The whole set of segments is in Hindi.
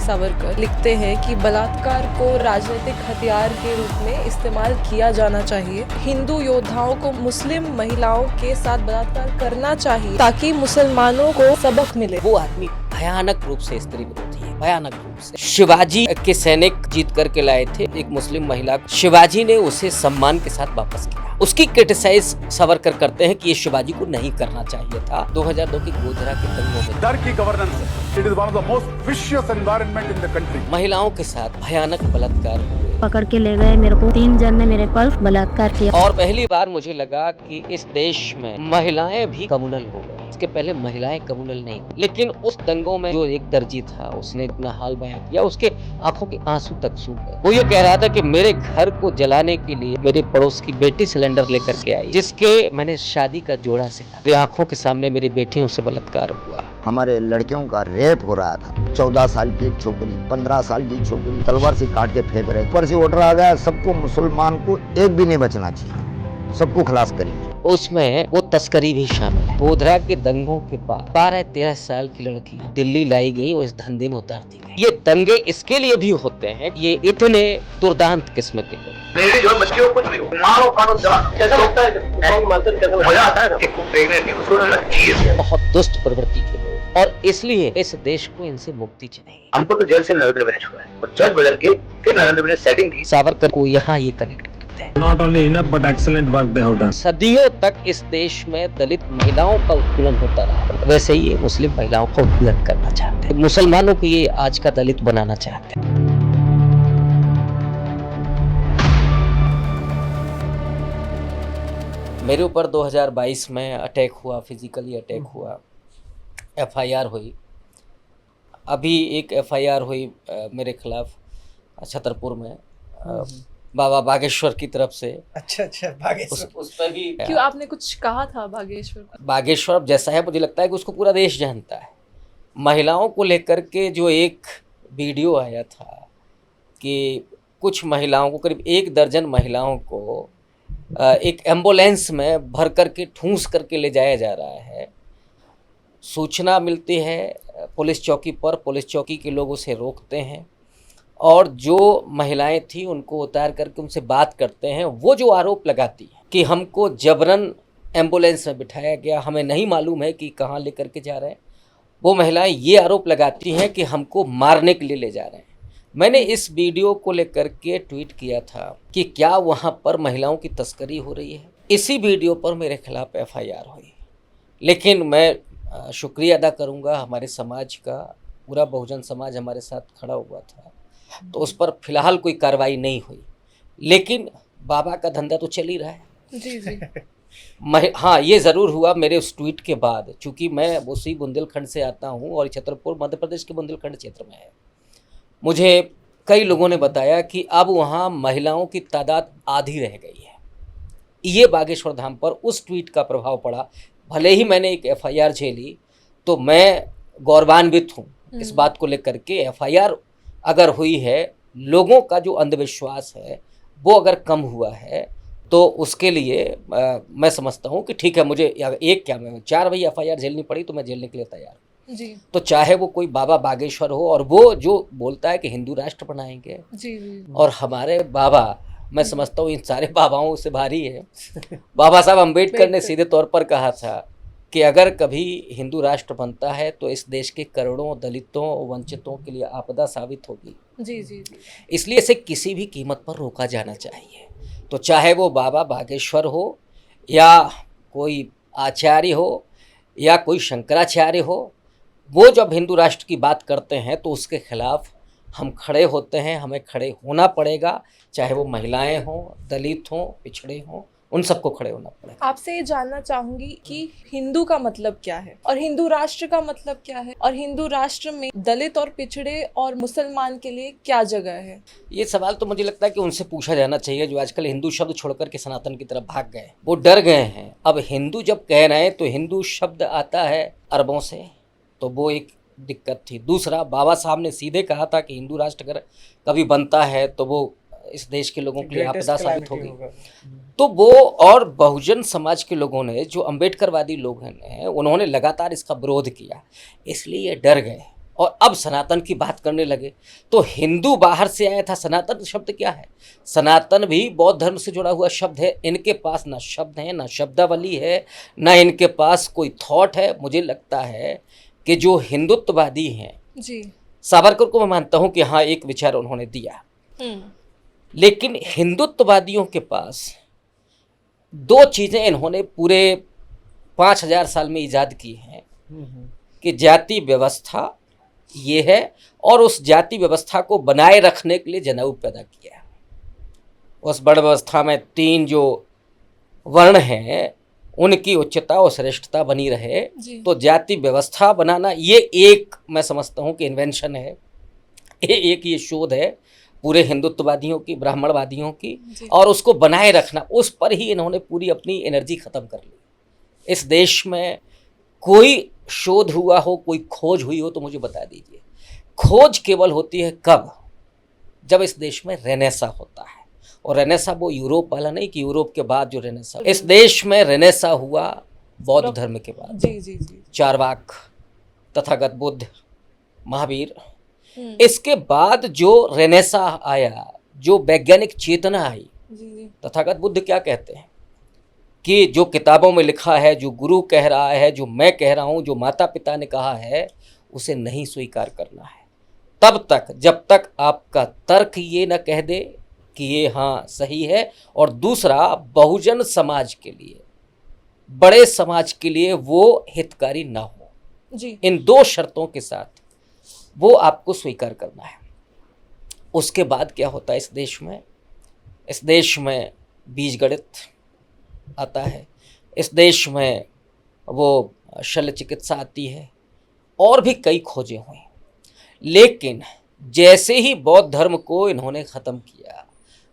सावरकर लिखते हैं कि बलात्कार को राजनीतिक हथियार के रूप में इस्तेमाल किया जाना चाहिए। हिंदू योद्धाओं को मुस्लिम महिलाओं के साथ बलात्कार करना चाहिए ताकि मुसलमानों को सबक मिले। वो आदमी भयानक रूप से स्त्री विरोधी है, भयानक रूप से। शिवाजी के सैनिक जीत करके लाए थे एक मुस्लिम महिला, शिवाजी ने उसे सम्मान के साथ वापस किया। उसकी क्रिटिसाइज सावरकर करते हैं कि ये शिवाजी को नहीं करना चाहिए था। 2002 की गोधरा के दंगों में डर की governance, it is one of the most vicious environment in the country. महिलाओं के साथ भयानक बलात्कार हुए, पकड़ के ले गए मेरे को। 3 जन ने मेरे पर बलात्कार किया। और पहली बार मुझे लगा कि इस देश में महिलाएं भी कम्युनल हो गई। इसके पहले महिलाएं कम्युनल नहीं थी। लेकिन उस दंगों में जो एक दर्जी था उसने इतना हाल बयां किया, उसके आंखों के आंसू तक सूख गए। वो ये कह रहा था कि मेरे घर को जलाने के लिए मेरे पड़ोस की बेटी सिलेंडर लेकर के आई, जिसके मैंने शादी का जोड़ा सिला। मेरी आंखों के सामने मेरी बेटियों से बलात्कार हुआ। हमारे लड़कियों का रेप हो रहा था। 14 साल की एक छोकरी, 15 साल की छोकरी तलवार से काट के फेंक रहे। ऊपर से ऑर्डर आ गया, सबको मुसलमान को एक भी नहीं बचना चाहिए, सबको खलास करिए। उसमें वो तस्करी भी शामिल है। गोधरा के दंगों के बाद 12-13 साल की लड़की दिल्ली लाई गई और इस धंधे में उतार दी गई। ये दंगे इसके लिए भी होते हैं, ये इतने दुर्दांत किस्म के लोग। मेरी जो बच्चियों को मारो कानून कैसा लगता है, मजा आता है। बहुत दुष्ट प्रवृत्ति के लोग, और इसलिए इस देश को इनसे मुक्ति चाहिए। हमको तो जेल से नरेंद्र मोदी छुड़ा है और जज बदल के फिर नरेंद्र मोदी ने सेटिंग दी। सावरकर को यहाँ ये कनेक्ट करते हैं। Not only enough but excellent work they have done. सदियों तक इस देश में दलित महिलाओं का उत्पीड़न होता रहा, वैसे ही ये मुस्लिम महिलाओं का उत्पीड़न करना चाहते हैं। मुसलमानों को ये आज का दलित बनाना चाहते हैं। मेरे ऊपर 2022 में अटैक हुआ, फिजिकली अटैक हुआ, FIR हुई। अभी एक FIR हुई मेरे खिलाफ छतरपुर में, बाबा बागेश्वर की तरफ से। अच्छा बागेश्वर। उस पर भी क्यों आपने कुछ कहा था बागेश्वर को? बागेश्वर जैसा है, मुझे लगता है कि उसको पूरा देश जानता है। महिलाओं को लेकर के जो एक वीडियो आया था कि कुछ महिलाओं को, करीब 1 दर्जन महिलाओं को एक एम्बुलेंस में भर करके ठूंस करके ले जाया जा रहा है। सूचना मिलती है पुलिस चौकी पर, पुलिस चौकी के लोग उसे रोकते हैं और जो महिलाएं थी उनको उतार करके उनसे बात करते हैं। वो जो आरोप लगाती है कि हमको जबरन एम्बुलेंस में बिठाया गया, हमें नहीं मालूम है कि कहाँ लेकर के जा रहे हैं, वो महिलाएं ये आरोप लगाती हैं कि हमको मारने के लिए ले जा रहे हैं। मैंने इस वीडियो को लेकर के ट्वीट किया था कि क्या वहाँ पर महिलाओं की तस्करी हो रही है। इसी वीडियो पर मेरे खिलाफ FIR हुई, लेकिन मैं शुक्रिया अदा करूँगा हमारे समाज का, पूरा बहुजन समाज हमारे साथ खड़ा हुआ था, तो उस पर फिलहाल कोई कार्रवाई नहीं हुई। लेकिन बाबा का धंधा तो चल ही रहा है। जी। हाँ, ये ज़रूर हुआ मेरे उस ट्वीट के बाद, चूँकि मैं उसी बुंदेलखंड से आता हूँ और छतरपुर मध्य प्रदेश के बुंदेलखंड क्षेत्र में है। मुझे कई लोगों ने बताया कि अब वहाँ महिलाओं की तादाद आधी रह गई है। ये बागेश्वर धाम पर उस ट्वीट का प्रभाव पड़ा। भले ही मैंने एक FIR झेली, तो मैं गौरवान्वित हूँ इस बात को लेकर के। FIR अगर हुई है, लोगों का जो अंधविश्वास है वो अगर कम हुआ है, तो उसके लिए मैं समझता हूँ कि ठीक है। मुझे एक क्या, मैं 4 बजे FIR झेलनी पड़ी तो मैं झेलने के लिए तैयार हूँ। जी। तो चाहे वो कोई बाबा बागेश्वर हो, और वो जो बोलता है कि हिंदू राष्ट्र बनाएंगे, जी। और हमारे बाबा, मैं समझता हूँ इन सारे बाबाओं से भारी है। बाबा साहब अम्बेडकर ने सीधे तौर पर कहा था कि अगर कभी हिंदू राष्ट्र बनता है तो इस देश के करोड़ों दलितों, वंचितों के लिए आपदा साबित होगी। जी। इसलिए इसे किसी भी कीमत पर रोका जाना चाहिए। तो चाहे वो बाबा बागेश्वर हो, या कोई आचार्य हो, या कोई शंकराचार्य हो, वो जब हिंदू राष्ट्र की बात करते हैं तो उसके खिलाफ हम खड़े होते हैं। हमें खड़े होना पड़ेगा, चाहे वो महिलाएं हों, दलित हों, पिछड़े हों, उन सबको खड़े होना पड़ेगा। आपसे ये जानना चाहूंगी कि हिंदू का मतलब क्या है और हिंदू राष्ट्र का मतलब क्या है, और हिंदू राष्ट्र में दलित और पिछड़े और मुसलमान के लिए क्या जगह है? ये सवाल तो मुझे लगता है कि उनसे पूछा जाना चाहिए जो आजकल हिंदू शब्द छोड़कर के सनातन की तरफ भाग गए। वो डर गए हैं। अब हिंदू जब कह रहे हैं तो हिंदू शब्द आता है अरबों से, तो वो एक दिक्कत थी। दूसरा, बाबा साहब ने सीधे कहा था कि हिंदू राष्ट्र अगर कभी बनता है तो वो इस देश के लोगों के लिए आपदा साबित होगी। तो वो, और बहुजन समाज के लोगों ने, जो अम्बेडकरवादी लोग हैं, उन्होंने लगातार इसका विरोध किया, इसलिए ये डर गए और अब सनातन की बात करने लगे। तो हिंदू बाहर से आया था, सनातन शब्द क्या है? सनातन भी बौद्ध धर्म से जुड़ा हुआ शब्द है। इनके पास ना शब्द है, ना शब्दावली है, ना इनके पास कोई थॉट है। मुझे लगता है कि जो हिंदुत्ववादी हैं, जी। सावरकर को मैं मानता हूं कि हाँ एक विचार उन्होंने दिया, लेकिन हिंदुत्ववादियों के पास दो चीज़ें इन्होंने पूरे 5000 साल में ईजाद की हैं कि जाति व्यवस्था ये है, और उस जाति व्यवस्था को बनाए रखने के लिए जनेऊ पैदा किया। उस बड़ व्यवस्था में 3 जो वर्ण हैं उनकी उच्चता और श्रेष्ठता बनी रहे। तो जाति व्यवस्था बनाना ये एक, मैं समझता हूँ कि इन्वेंशन है, एक ये शोध है पूरे हिंदुत्ववादियों की, ब्राह्मणवादियों की, और उसको बनाए रखना, उस पर ही इन्होंने पूरी अपनी एनर्जी खत्म कर ली। इस देश में कोई शोध हुआ हो, कोई खोज हुई हो तो मुझे बता दीजिए। खोज केवल होती है कब? जब इस देश में रेनेसा होता है, और रेनेसा वो यूरोप वाला नहीं कि यूरोप के बाद जो रेनेसा, इस देश में रेनेसा हुआ बौद्ध धर्म के बाद। जी जी जी। चारवाक, तथागत बुद्ध, महावीर, इसके बाद जो रेनेसा आया, जो वैज्ञानिक चेतना आई। तथागत बुद्ध क्या कहते हैं कि जो किताबों में लिखा है, जो गुरु कह रहा है, जो मैं कह रहा हूँ, जो माता पिता ने कहा है, उसे नहीं स्वीकार करना है तब तक जब तक आपका तर्क ये न कह दे कि ये हाँ सही है, और दूसरा बहुजन समाज के लिए, बड़े समाज के लिए वो हितकारी ना हो। जी। इन 2 शर्तों के साथ वो आपको स्वीकार करना है। उसके बाद क्या होता है इस देश में? इस देश में बीज गणित आता है, इस देश में वो शल्य चिकित्सा आती है, और भी कई खोजें हुई। लेकिन जैसे ही बौद्ध धर्म को इन्होंने ख़त्म किया,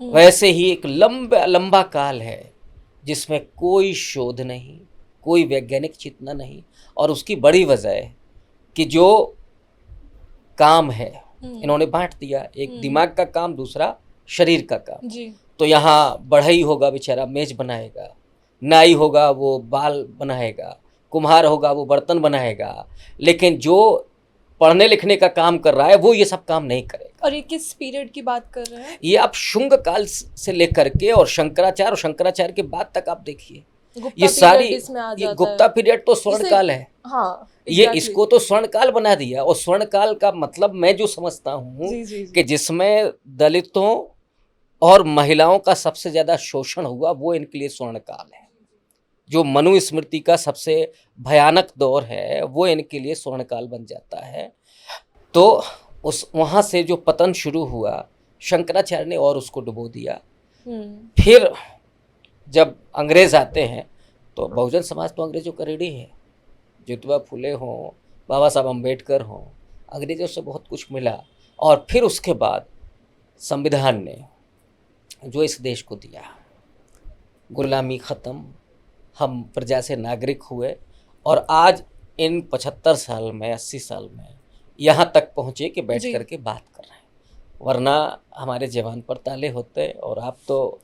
वैसे ही एक लंबा काल है जिसमें कोई शोध नहीं, कोई वैज्ञानिक चेतना नहीं। और उसकी बड़ी वजह है कि जो काम है इन्होंने बांट दिया, एक दिमाग का काम, दूसरा शरीर का काम। जी। तो यहाँ बढ़ई होगा बेचारा मेज बनाएगा, नाई होगा वो बाल बनाएगा, कुम्हार होगा वो बर्तन बनाएगा, लेकिन जो पढ़ने लिखने का काम कर रहा है वो ये सब काम नहीं करेगा। और ये किस पीरियड की बात कर रहे हैं? ये आप शुंग काल से लेकर के और शंकराचार्य के बाद तक आप देखिए, ये सारी, ये गुप्ता पीरियड तो स्वर्ण काल है। हाँ, ये इसको तो स्वर्ण काल बना दिया। और स्वर्ण काल का मतलब मैं जो समझता हूँ कि जिसमें दलितों और महिलाओं का सबसे ज्यादा शोषण हुआ, वो इनके लिए स्वर्ण काल है। जो मनुस्मृति का सबसे भयानक दौर है वो इनके लिए स्वर्ण काल बन जाता है। तो उस वहाँ से जो पतन शुरू हुआ, शंकराचार्य ने और उसको डुबो दिया। फिर जब अंग्रेज आते हैं तो बहुजन समाज तो अंग्रेजों का रेडी है। ज्योतिबा फुले हों, बाबा साहब अम्बेडकर हों, अंग्रेजों से बहुत कुछ मिला। और फिर उसके बाद संविधान ने जो इस देश को दिया, गुलामी ख़त्म, हम प्रजा से नागरिक हुए, और आज इन 75 साल में, 80 साल में यहाँ तक पहुँचे कि बैठ करके बात कर रहे हैं। वरना हमारे जवान पर ताले होते, और आप तो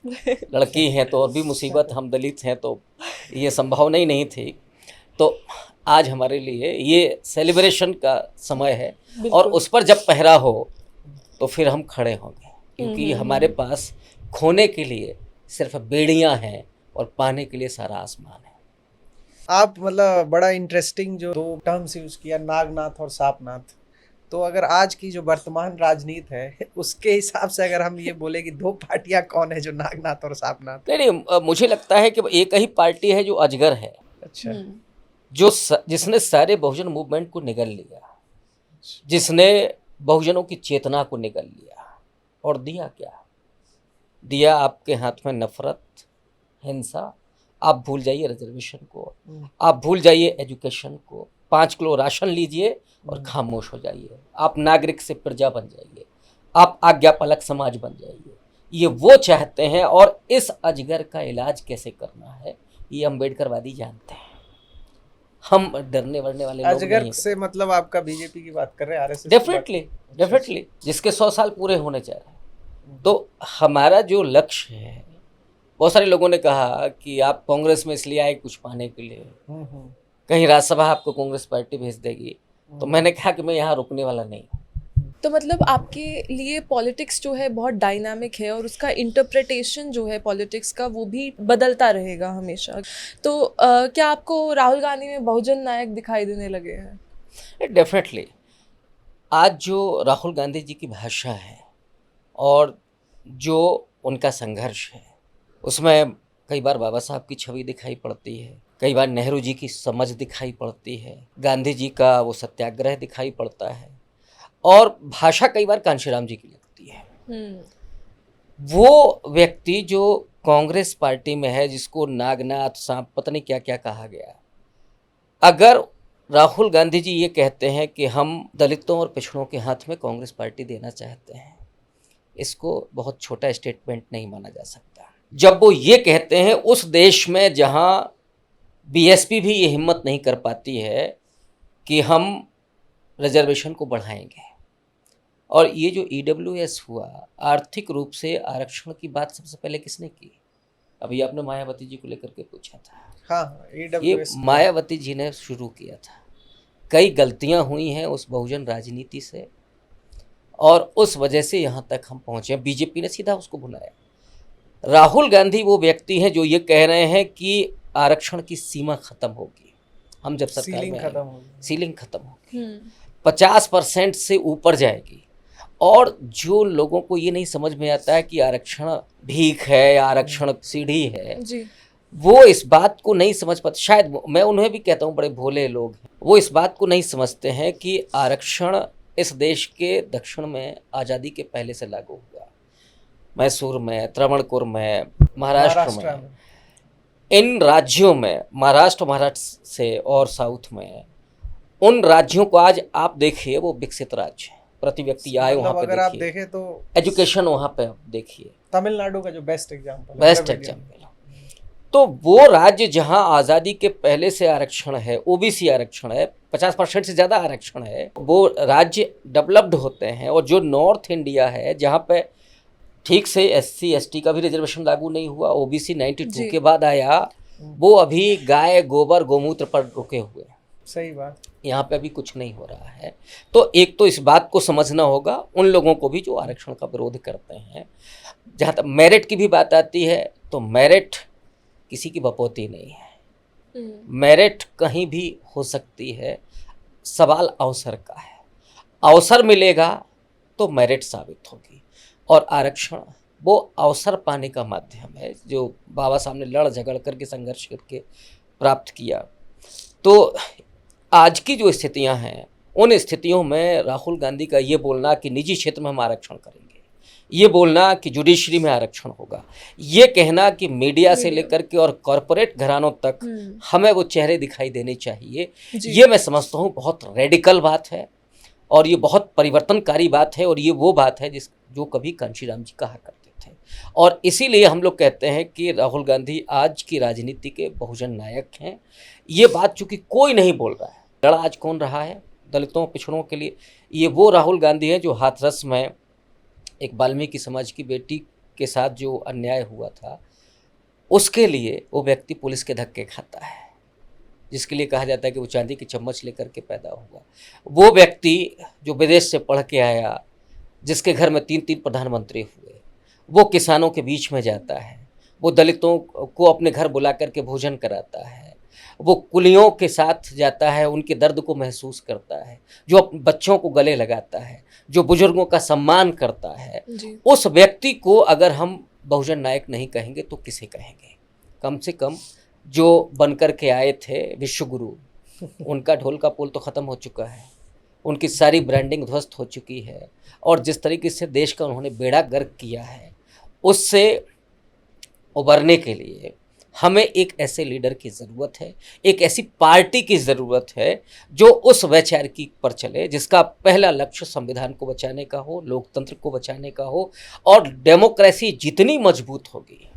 लड़की हैं तो और भी मुसीबत, हम दलित हैं तो ये संभावना ही नहीं थी। तो आज हमारे लिए ये सेलिब्रेशन का समय है, और उस पर जब पहरा हो तो फिर हम खड़े होंगे, क्योंकि हमारे पास खोने के लिए सिर्फ बेड़ियां हैं और पाने के लिए सारा आसमान है। आप मतलब बड़ा इंटरेस्टिंग जो 2 टर्म्स यूज किया, नागनाथ और सापनाथ। तो अगर आज की जो वर्तमान राजनीति है उसके हिसाब से अगर हम ये बोले कि 2 पार्टियां कौन है जो नागनाथ और सापनाथ? नहीं, मुझे लगता है कि एक ही पार्टी है जो अजगर है। अच्छा। जिसने सारे बहुजन मूवमेंट को निगल लिया, जिसने बहुजनों की चेतना को निगल लिया, और दिया क्या? दिया आपके हाथ में नफरत, हिंसा। आप भूल जाइए रिजर्वेशन को, आप भूल जाइए एजुकेशन को, 5 किलो राशन लीजिए और खामोश हो जाइए। आप नागरिक से प्रजा बन जाइए, आप आज्ञापालक समाज बन जाइए। ये वो चाहते हैं, और इस अजगर का इलाज कैसे करना है ये अम्बेडकरवादी जानते हैं। हम डरने वरने वाले लोग अजगर नहीं से मतलब आपका बीजेपी की बात कर रहे हैं, आरएसएस? डेफिनेटली जिसके 100 साल पूरे होने जा रहे हैं। तो हमारा जो लक्ष्य है, बहुत सारे लोगों ने कहा कि आप कांग्रेस में इसलिए आए कुछ पाने के लिए, कहीं राज्यसभा आपको कांग्रेस पार्टी भेज देगी। तो मैंने कहा कि मैं यहाँ रुकने वाला नहीं हूँ। तो मतलब आपके लिए पॉलिटिक्स जो है बहुत डायनामिक है और उसका इंटरप्रिटेशन जो है पॉलिटिक्स का वो भी बदलता रहेगा हमेशा। तो क्या आपको राहुल गांधी में बहुजन नायक दिखाई देने लगे हैं? डेफिनेटली आज जो राहुल गांधी जी की भाषा है और जो उनका संघर्ष है उसमें कई बार बाबा साहब की छवि दिखाई पड़ती है, कई बार नेहरू जी की समझ दिखाई पड़ती है, गांधी जी का वो सत्याग्रह दिखाई पड़ता है और भाषा कई बार कांशीराम जी की लगती है। वो व्यक्ति जो कांग्रेस पार्टी में है, जिसको नागनाथ सांप पता नहीं क्या क्या कहा गया, अगर राहुल गांधी जी ये कहते हैं कि हम दलितों और पिछड़ों के हाथ में कांग्रेस पार्टी देना चाहते हैं, इसको बहुत छोटा स्टेटमेंट नहीं माना जा सकता। जब वो ये कहते हैं उस देश में जहां बीएसपी भी ये हिम्मत नहीं कर पाती है कि हम रिजर्वेशन को बढ़ाएंगे, और ये जो ईडब्ल्यूएस हुआ, आर्थिक रूप से आरक्षण की बात सबसे पहले किसने की? अभी आपने मायावती जी को लेकर के पूछा था। हाँ, ये मायावती जी ने शुरू किया था। कई गलतियां हुई हैं उस बहुजन राजनीति से और उस वजह से यहाँ तक हम पहुँचे। बीजेपी ने सीधा उसको बुलाया। राहुल गांधी वो व्यक्ति हैं जो ये कह रहे हैं कि आरक्षण की सीमा खत्म होगी, हम जब सरकार में सीलिंग खत्म होगी, 50% से ऊपर जाएगी। और जो लोगों को ये नहीं समझ में आता है कि आरक्षण भीख है, आरक्षण सीढ़ी है जी। वो इस बात को नहीं समझ पाते। शायद मैं उन्हें भी कहता हूँ, बड़े भोले लोग हैं, वो इस बात को नहीं समझते हैं कि आरक्षण इस देश के दक्षिण में आज़ादी के पहले से लागू हुआ। मैसूर में, त्रावणकोर में, महाराष्ट्र में, इन राज्यों में, महाराष्ट्र से और साउथ में, उन राज्यों को आज आप देखिए वो विकसित राज्य है। प्रति व्यक्ति आए वहाँ पे, अगर आप देखें तो एजुकेशन वहाँ पे आप देखिए, तमिलनाडु का जो बेस्ट एग्जाम्पल तो वो राज्य जहां आज़ादी के पहले से आरक्षण है, ओबीसी आरक्षण है, 50% से ज़्यादा आरक्षण है, वो राज्य डेवलप्ड होते हैं। और जो नॉर्थ इंडिया है जहां पे ठीक से SC ST का भी रिजर्वेशन लागू नहीं हुआ, ओबीसी 92 के बाद आया, वो अभी गाय गोबर गोमूत्र पर रुके हुए। सही बात। यहाँ पे अभी कुछ नहीं हो रहा है। तो एक तो इस बात को समझना होगा उन लोगों को भी जो आरक्षण का विरोध करते हैं। जहाँ तक मेरिट की भी बात आती है तो मेरिट किसी की बपौती नहीं है, मेरिट कहीं भी हो सकती है, सवाल अवसर का है। अवसर मिलेगा तो मेरिट साबित होगी, और आरक्षण वो अवसर पाने का माध्यम है जो बाबा साहब ने लड़ झगड़ करके संघर्ष करके प्राप्त किया। तो आज की जो स्थितियां हैं, उन स्थितियों में राहुल गांधी का ये बोलना कि निजी क्षेत्र में हम आरक्षण करेंगे, ये बोलना कि जुडिशरी में आरक्षण होगा, ये कहना कि मीडिया से लेकर के और कॉरपोरेट घरानों तक हमें वो चेहरे दिखाई देने चाहिए, ये मैं समझता हूँ बहुत रेडिकल बात है और ये बहुत परिवर्तनकारी बात है। और ये वो बात है जो कभी कांशीराम जी कहा करते थे। और इसीलिए हम लोग कहते हैं कि राहुल गांधी आज की राजनीति के बहुजन नायक हैं। ये बात चूँकि कोई नहीं बोल रहा है, लड़ा आज कौन रहा है दलितों पिछड़ों के लिए? ये वो राहुल गांधी हैं जो हाथरस में एक वाल्मीकि समाज की बेटी के साथ जो अन्याय हुआ था, उसके लिए वो व्यक्ति पुलिस के धक्के खाता है, जिसके लिए कहा जाता है कि वो चांदी की चम्मच लेकर के पैदा हुआ। वो व्यक्ति जो विदेश से पढ़ के आया, जिसके घर में 3-3 प्रधानमंत्री हुए, वो किसानों के बीच में जाता है, वो दलितों को अपने घर बुला करके भोजन कराता है, वो कुलियों के साथ जाता है, उनके दर्द को महसूस करता है, जो अपने बच्चों को गले लगाता है, जो बुजुर्गों का सम्मान करता है। उस व्यक्ति को अगर हम बहुजन नायक नहीं कहेंगे तो किसे कहेंगे? कम से कम जो बनकर के आए थे विश्वगुरु, उनका ढोल का पुल तो ख़त्म हो चुका है, उनकी सारी ब्रांडिंग ध्वस्त हो चुकी है, और जिस तरीके से देश का उन्होंने बेड़ा गर्क किया है, उससे उबरने के लिए हमें एक ऐसे लीडर की ज़रूरत है, एक ऐसी पार्टी की ज़रूरत है जो उस वैचारिकी पर चले, जिसका पहला लक्ष्य संविधान को बचाने का हो, लोकतंत्र को बचाने का हो। और डेमोक्रेसी जितनी मजबूत होगी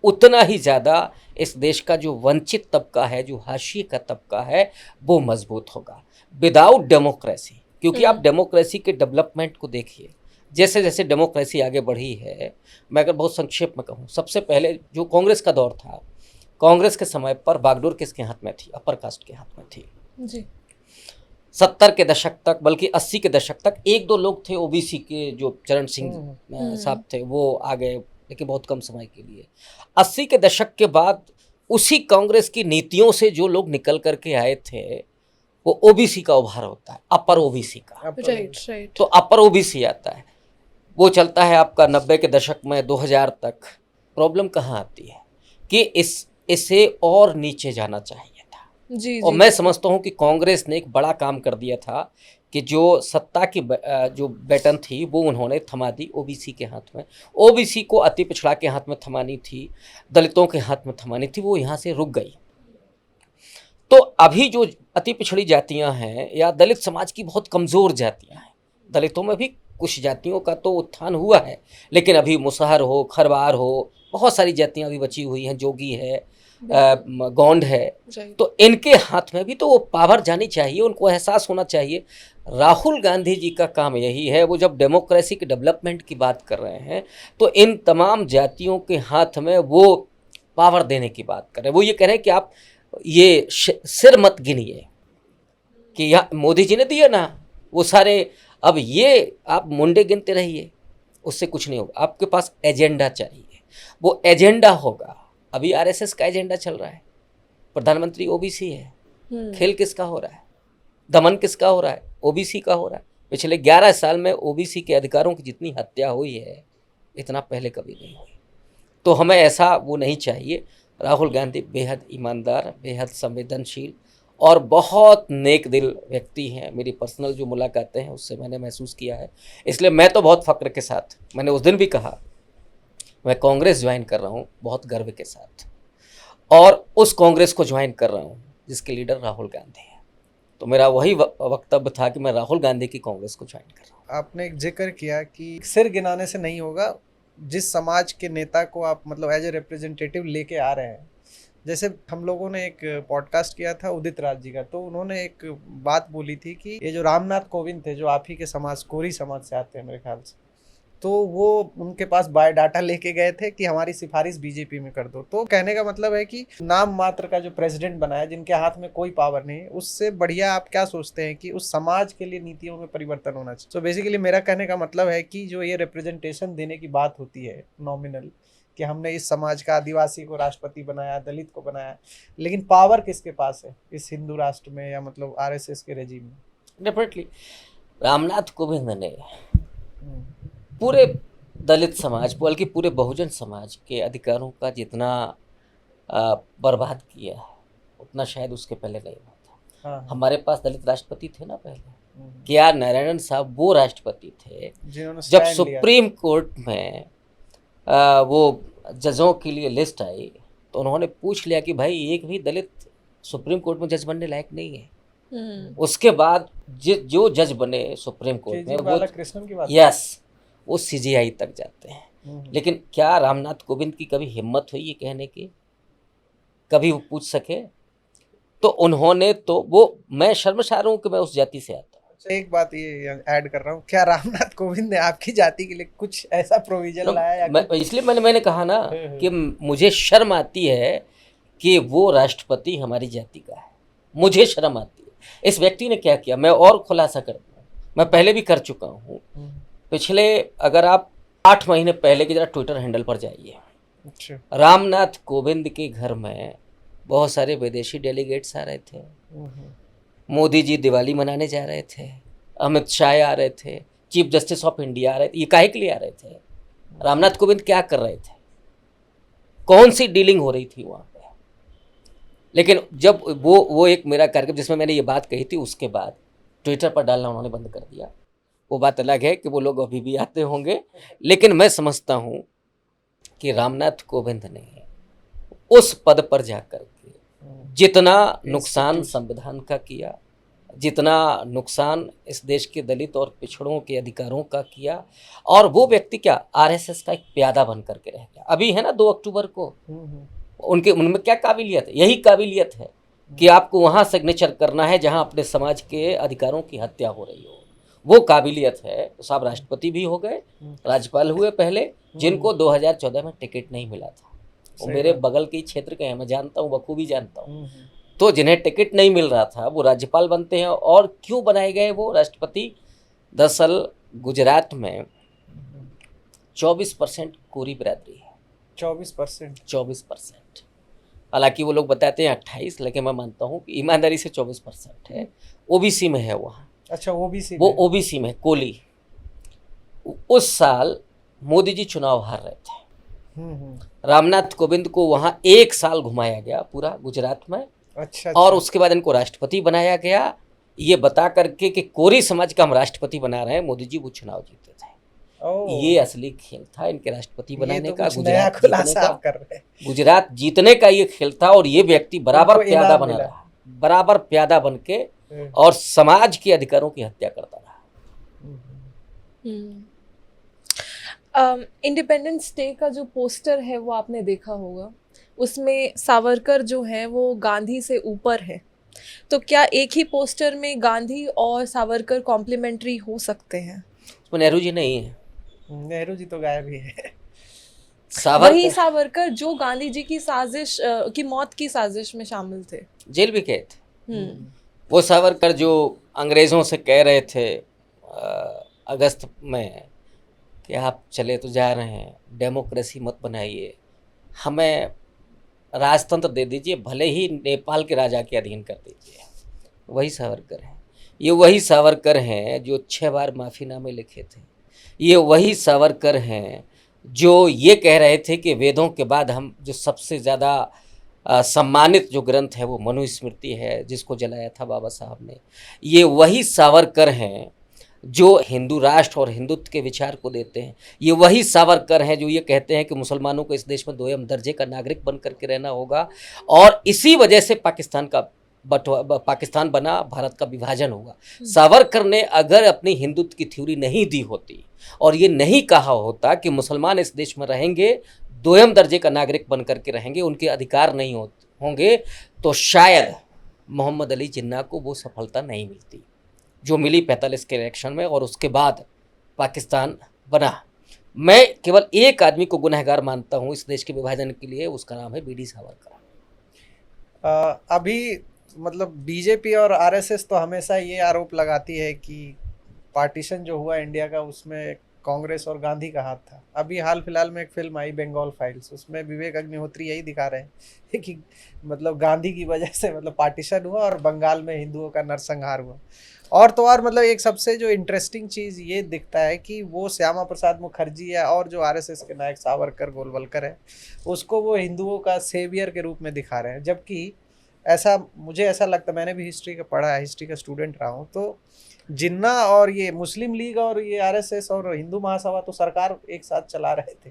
उतना ही ज़्यादा इस देश का जो वंचित तबका है, जो हाशिए का तबका है, वो मजबूत होगा। विदाउट डेमोक्रेसी, क्योंकि आप डेमोक्रेसी के डेवलपमेंट को देखिए, जैसे जैसे डेमोक्रेसी आगे बढ़ी है, मैं अगर बहुत संक्षेप में कहूँ, सबसे पहले जो कांग्रेस का दौर था, कांग्रेस के समय पर बागडोर किसके हाथ में थी? अपर कास्ट के हाथ में थी। जी। 70 के दशक तक, बल्कि 80 के दशक तक एक दो लोग थे ओबीसी के, जो चरण सिंह साहब थे, वो आ गए, लेकिन बहुत कम समय के लिए। 80 के दशक के बाद उसी कांग्रेस की नीतियों से जो लोग निकल करके आए थे, वो ओबीसी का उभार होता है, अपर ओबीसी का। Right right. तो अपर ओबीसी आता है, वो चलता है आपका 90 के दशक में 2000 तक। प्रॉब्लम कहाँ आती है कि इसे और नीचे जाना चाहिए था। जी और जी। मैं समझता हूँ कि कांग्रेस ने एक बड़ा काम कर दिया था कि जो सत्ता की जो बैटन थी वो उन्होंने थमा दी ओबीसी के हाथ में। ओबीसी को अति पिछड़ा के हाथ में थमानी थी, दलितों के हाथ में थमानी थी, वो यहाँ से रुक गई। तो अभी जो अति पिछड़ी जातियां हैं या दलित समाज की बहुत कमज़ोर जातियां हैं, दलितों में भी कुछ जातियों का तो उत्थान हुआ है, लेकिन अभी मुसहर हो, खरवार हो, बहुत सारी जातियां अभी बची हुई हैं, जोगी है, गोंड है। राइट। तो इनके हाथ में भी तो वो पावर जानी चाहिए, उनको एहसास होना चाहिए। राहुल गांधी जी का काम यही है, वो जब डेमोक्रेसी के डेवलपमेंट की बात कर रहे हैं तो इन तमाम जातियों के हाथ में वो पावर देने की बात कर रहे हैं। वो ये कह रहे हैं कि आप ये सिर मत गिनिए कि यहाँ मोदी जी ने दिया ना वो सारे, अब ये आप मुंडे गिनते रहिए, उससे कुछ नहीं होगा। आपके पास एजेंडा चाहिए, वो एजेंडा होगा। अभी आरएसएस का एजेंडा चल रहा है, प्रधानमंत्री ओबीसी है, खेल किसका हो रहा है, दमन किसका हो रहा है, ओबीसी का हो रहा है। पिछले 11 साल में ओबीसी के अधिकारों की जितनी हत्या हुई है, इतना पहले कभी नहीं हुई। तो हमें ऐसा वो नहीं चाहिए। राहुल गांधी बेहद ईमानदार, बेहद संवेदनशील और बहुत नेक दिल व्यक्ति हैं। मेरी पर्सनल जो मुलाकातें हैं उससे मैंने महसूस किया है। इसलिए मैं तो बहुत फ़ख्र के साथ, मैंने उस दिन भी कहा, मैं कांग्रेस ज्वाइन कर रहा हूँ बहुत गर्व के साथ, और उस कांग्रेस को ज्वाइन कर रहा हूँ जिसके लीडर राहुल गांधी हैं। तो मेरा वही वक्तव्य था कि मैं राहुल गांधी की कांग्रेस को ज्वाइन कर रहा हूँ। आपने एक जिक्र किया कि सिर गिनाने से नहीं होगा, जिस समाज के नेता को आप मतलब एज ए रिप्रेजेंटेटिव लेके आ रहे हैं। जैसे हम लोगों ने एक पॉडकास्ट किया था उदित राज जी का, तो उन्होंने एक बात बोली थी कि ये जो रामनाथ कोविंद थे, जो आप ही के समाज, कोरी समाज से आते हैं मेरे ख्याल से, तो वो उनके पास बायोडाटा लेके गए थे कि हमारी सिफारिश बीजेपी में कर दो। तो कहने का मतलब है कि नाम मात्र का जो प्रेसिडेंट बनाया, जिनके हाथ में कोई पावर नहीं है, उससे बढ़िया आप क्या सोचते हैं कि उस समाज के लिए नीतियों में परिवर्तन होना चाहिए। तो बेसिकली मेरा कहने का मतलब है कि जो ये रिप्रेजेंटेशन देने की बात होती है नॉमिनल, कि हमने इस समाज का आदिवासी को राष्ट्रपति बनाया, दलित को बनाया, लेकिन पावर किसके पास है इस हिंदू राष्ट्र में या मतलब आरएसएस के रेजिम में? डेफिनेटली रामनाथ कोविंद ने पूरे दलित समाज, बल्कि पूरे बहुजन समाज के अधिकारों का जितना बर्बाद किया है उतना शायद उसके पहले नहीं हुआ था। हाँ। हमारे पास दलित राष्ट्रपति थे ना पहले, के आर नारायणन साहब वो राष्ट्रपति थे जिन्होंने जब stand लिया। सुप्रीम कोर्ट में वो जजों के लिए लिस्ट आई तो उन्होंने पूछ लिया कि भाई एक भी दलित सुप्रीम कोर्ट में जज बनने लायक नहीं है। उसके बाद जो जज बने सुप्रीम कोर्ट में वो कृष्णन की बात। यस, वो सीजीआई तक जाते हैं। लेकिन क्या रामनाथ कोविंद की कभी हिम्मत हुई ये कहने की, कभी वो पूछ सके? तो उन्होंने तो वो, मैं शर्मसार हूँ कि मैं उस जाति से आता हूँ। एक बात ये ऐड कर रहा हूँ, क्या रामनाथ कोविंद ने आपकी जाति के लिए कुछ ऐसा प्रोविजन लाया या इसलिए मैंने कहा ना कि मुझे शर्म आती है कि वो राष्ट्रपति हमारी जाति का है, मुझे शर्म आती है। इस व्यक्ति ने क्या किया, मैं और खुलासा कर दूँ, मैं पहले भी कर चुका हूँ। पिछले, अगर आप 8 महीने पहले की जरा ट्विटर हैंडल पर जाइए, अच्छा, रामनाथ कोविंद के घर में बहुत सारे विदेशी डेलीगेट्स आ रहे थे, मोदी जी दिवाली मनाने जा रहे थे, अमित शाह आ रहे थे, चीफ जस्टिस ऑफ इंडिया आ रहे थे। ये काहे के लिए आ रहे थे? रामनाथ कोविंद क्या कर रहे थे? कौन सी डीलिंग हो रही थी वहाँ पे? लेकिन जब वो एक मेरा कार्यक्रम जिसमें मैंने ये बात कही थी, उसके बाद ट्विटर पर डालना उन्होंने बंद कर दिया। वो बात अलग है कि वो लोग अभी भी आते होंगे, लेकिन मैं समझता हूँ कि रामनाथ कोविंद ने उस पद पर जाकर के जितना नुकसान संविधान का किया, जितना नुकसान इस देश के दलित और पिछड़ों के अधिकारों का किया, और वो व्यक्ति क्या आरएसएस का एक प्यादा बन करके रह गया। अभी है ना 2 अक्टूबर को, उनमें क्या काबिलियत है? यही काबिलियत है कि आपको वहाँ सिग्नेचर करना है जहाँ अपने समाज के अधिकारों की हत्या हो रही हो। वो काबिलियत है। तो साहब राष्ट्रपति भी हो गए, राज्यपाल हुए पहले, जिनको 2014 में टिकट नहीं मिला था। वो मेरे बगल के क्षेत्र के हैं, मैं जानता हूँ, बखूबी जानता हूँ। तो जिन्हें टिकट नहीं मिल रहा था वो राज्यपाल बनते हैं। और क्यों बनाए गए वो राष्ट्रपति? दरअसल गुजरात में 24% कोरी बिरादरी है। 24%? 24%। हालांकि वो लोग बताते हैं 28, लेकिन मैं मानता हूँ कि ईमानदारी से 24% है। ओबीसी में है वहाँ। अच्छा, ओबीसी वो ओबीसी में कोली। उस साल मोदी जी चुनाव हार रहे थे। रामनाथ कोविंद को वहाँ 1 साल घुमाया गया पूरा गुजरात में। अच्छा। और उसके बाद इनको राष्ट्रपति बनाया गया, ये बता करके कि कोरी समाज का हम राष्ट्रपति बना रहे हैं। मोदी जी वो चुनाव जीते थे। ये असली खेल था इनके राष्ट्रपति बनाने का, गुजरात जीतने का ये खेल था। और ये व्यक्ति बराबर प्यादा बना रहा, बराबर प्यादा बन के और समाज के अधिकारों की हत्या करता रहा। इंडिपेंडेंस डे का जो पोस्टर है वो आपने देखा होगा, उसमें सावरकर जो है वो गांधी से ऊपर है। तो क्या एक ही पोस्टर में गांधी और सावरकर कॉम्प्लीमेंट्री हो सकते हैं? उसमें नेहरू जी नहीं है। नेहरू जी तो गायब ही है। वही सावरकर जो गांधी जी की साजिश की मौत की साजिश में शामिल थे, जेल भी गए थे। वो सावरकर जो अंग्रेजों से कह रहे थे अगस्त में कि आप चले तो जा रहे हैं, डेमोक्रेसी मत बनाइए, हमें राजतंत्र दे दीजिए, भले ही नेपाल के राजा के अधीन कर दीजिए। वही सावरकर हैं। ये वही सावरकर हैं जो 6 बार माफ़ीनामे लिखे थे। ये वही सावरकर हैं जो ये कह रहे थे कि वेदों के बाद हम जो सबसे ज़्यादा सम्मानित जो ग्रंथ है वो मनुस्मृति है, जिसको जलाया था बाबा साहब ने। ये वही सावरकर हैं जो हिंदू राष्ट्र और हिंदुत्व के विचार को देते हैं। ये वही सावरकर हैं जो ये कहते हैं कि मुसलमानों को इस देश में 2ym दर्जे का नागरिक बन करके रहना होगा, और इसी वजह से पाकिस्तान बना, भारत का विभाजन हुआ। सावरकर ने अगर अपनी हिंदुत्व की थ्योरी नहीं दी होती और ये नहीं कहा होता कि मुसलमान इस देश में रहेंगे, 2ym दर्जे का नागरिक बन करके रहेंगे, उनके अधिकार नहीं होंगे, तो शायद मोहम्मद अली जिन्ना को वो सफलता नहीं मिलती जो मिली 45 के इलेक्शन में, और उसके बाद पाकिस्तान बना। मैं केवल एक आदमी को गुनहगार मानता हूँ इस देश के विभाजन के लिए, उसका नाम है बीडी सावरकर। अभी मतलब बीजेपी और आरएसएस तो हमेशा ये आरोप लगाती है कि पार्टीशन जो हुआ इंडिया का उसमें कांग्रेस और गांधी का हाथ था। अभी हाल फिलहाल में एक फिल्म आई बंगाल फाइल्स, उसमें विवेक अग्निहोत्री यही दिखा रहे हैं कि मतलब गांधी की वजह से मतलब पार्टीशन हुआ और बंगाल में हिंदुओं का नरसंहार हुआ। और तो और मतलब एक सबसे जो इंटरेस्टिंग चीज़ ये दिखता है कि वो श्यामा प्रसाद मुखर्जी है और जो आरएसएस के नायक सावरकर गोलवलकर है, उसको वो हिंदुओं का सेवियर के रूप में दिखा रहे हैं। जबकि मुझे ऐसा लगता, मैंने भी हिस्ट्री का पढ़ा है, हिस्ट्री का स्टूडेंट रहा हूँ, तो जिन्ना और ये मुस्लिम लीग और ये आरएसएस और हिंदू महासभा तो सरकार एक साथ चला रहे थे।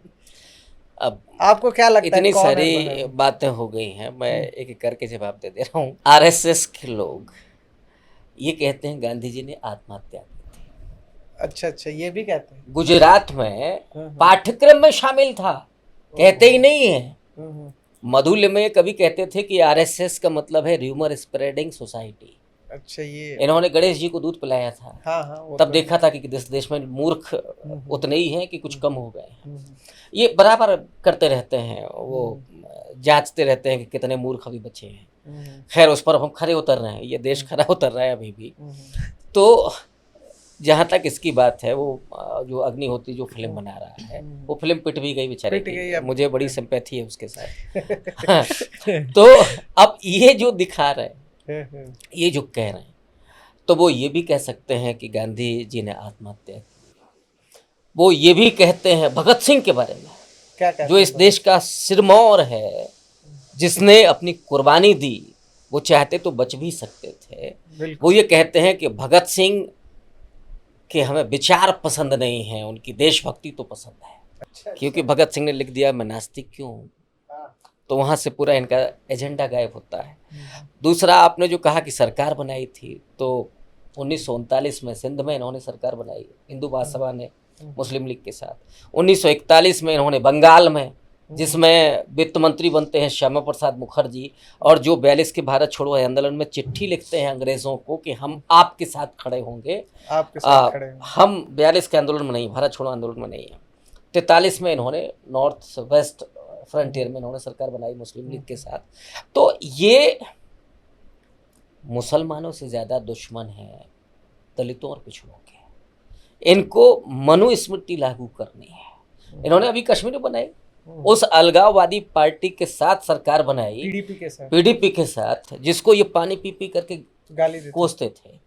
अब आपको क्या लगता है? इतनी सारी बातें हो गई हैं, मैं एक एक करके जवाब दे दे रहा हूँ। आरएसएस के लोग ये कहते हैं गांधी जी ने आत्महत्या की थी। अच्छा, ये भी कहते हैं। गुजरात में पाठ्यक्रम में शामिल था, कहते ही नहीं है। मधुल में कभी कहते थे कि आरएसएस का मतलब है र्यूमर स्प्रेडिंग सोसाइटी। अच्छा, ये इन्होंने गणेश जी को दूध पिलाया था। हाँ, तब देखा था कि देश में मूर्ख उतने ही हैं कि कुछ कम हो गए हैं। ये बराबर करते रहते हैं, वो जांचते रहते हैं कि कितने मूर्ख अभी बचे हैं। खैर, उस पर हम खरे उतर रहे हैं, ये देश खरा उतर रहा है अभी भी। तो जहाँ तक इसकी बात है, वो जो अग्निहोत्री जो फिल्म बना रहा है, वो फिल्म पिट भी गई बेचारे की, मुझे बड़ी सिंपैथी है उसके साथ। तो अब ये जो दिखा रहे हैं, ये जो कह रहे हैं, तो वो ये भी कह सकते हैं कि गांधी जी ने आत्महत्या की। वो ये भी कहते हैं भगत सिंह के बारे में, क्या कहते जो इस देश का सिरमौर है, जिसने अपनी कुर्बानी दी। वो चाहते तो बच भी सकते थे। वो ये कहते हैं कि भगत सिंह के हमें विचार पसंद नहीं है, उनकी देशभक्ति तो पसंद है। अच्छा। क्योंकि भगत सिंह ने लिख दिया मैं नास्तिक क्यों हूँ, तो वहाँ से पूरा इनका एजेंडा गायब होता है। दूसरा, आपने जो कहा कि सरकार बनाई थी, तो 1939 में सिंध में इन्होंने सरकार बनाई, हिंदू महासभा ने मुस्लिम लीग के साथ। 1941 में इन्होंने बंगाल में, जिसमें वित्त मंत्री बनते हैं श्यामा प्रसाद मुखर्जी, और जो 42 के भारत छोड़ो आंदोलन में चिट्ठी लिखते हैं अंग्रेज़ों को कि हम आपके साथ खड़े होंगे, आपके साथ खड़े होंगे। हम 42 के आंदोलन में नहीं, भारत छोड़ो आंदोलन में नहीं है। 43 में इन्होंने नॉर्थ वेस्ट फ्रंटियर में इन्होंने सरकार बनाई मुस्लिम लीग के साथ। तो ये मुसलमानों से ज़्यादा दुश्मन हैं दलितों और पिछड़ों के। इनको मनुस्मृति लागू करनी है। इन्होंने अभी कश्मीर में बनाई, उस अलगाववादी पार्टी के साथ सरकार बनाई, पीडीपी के साथ, जिसको ये पानी पी पी करके गाली देते कोसते थे।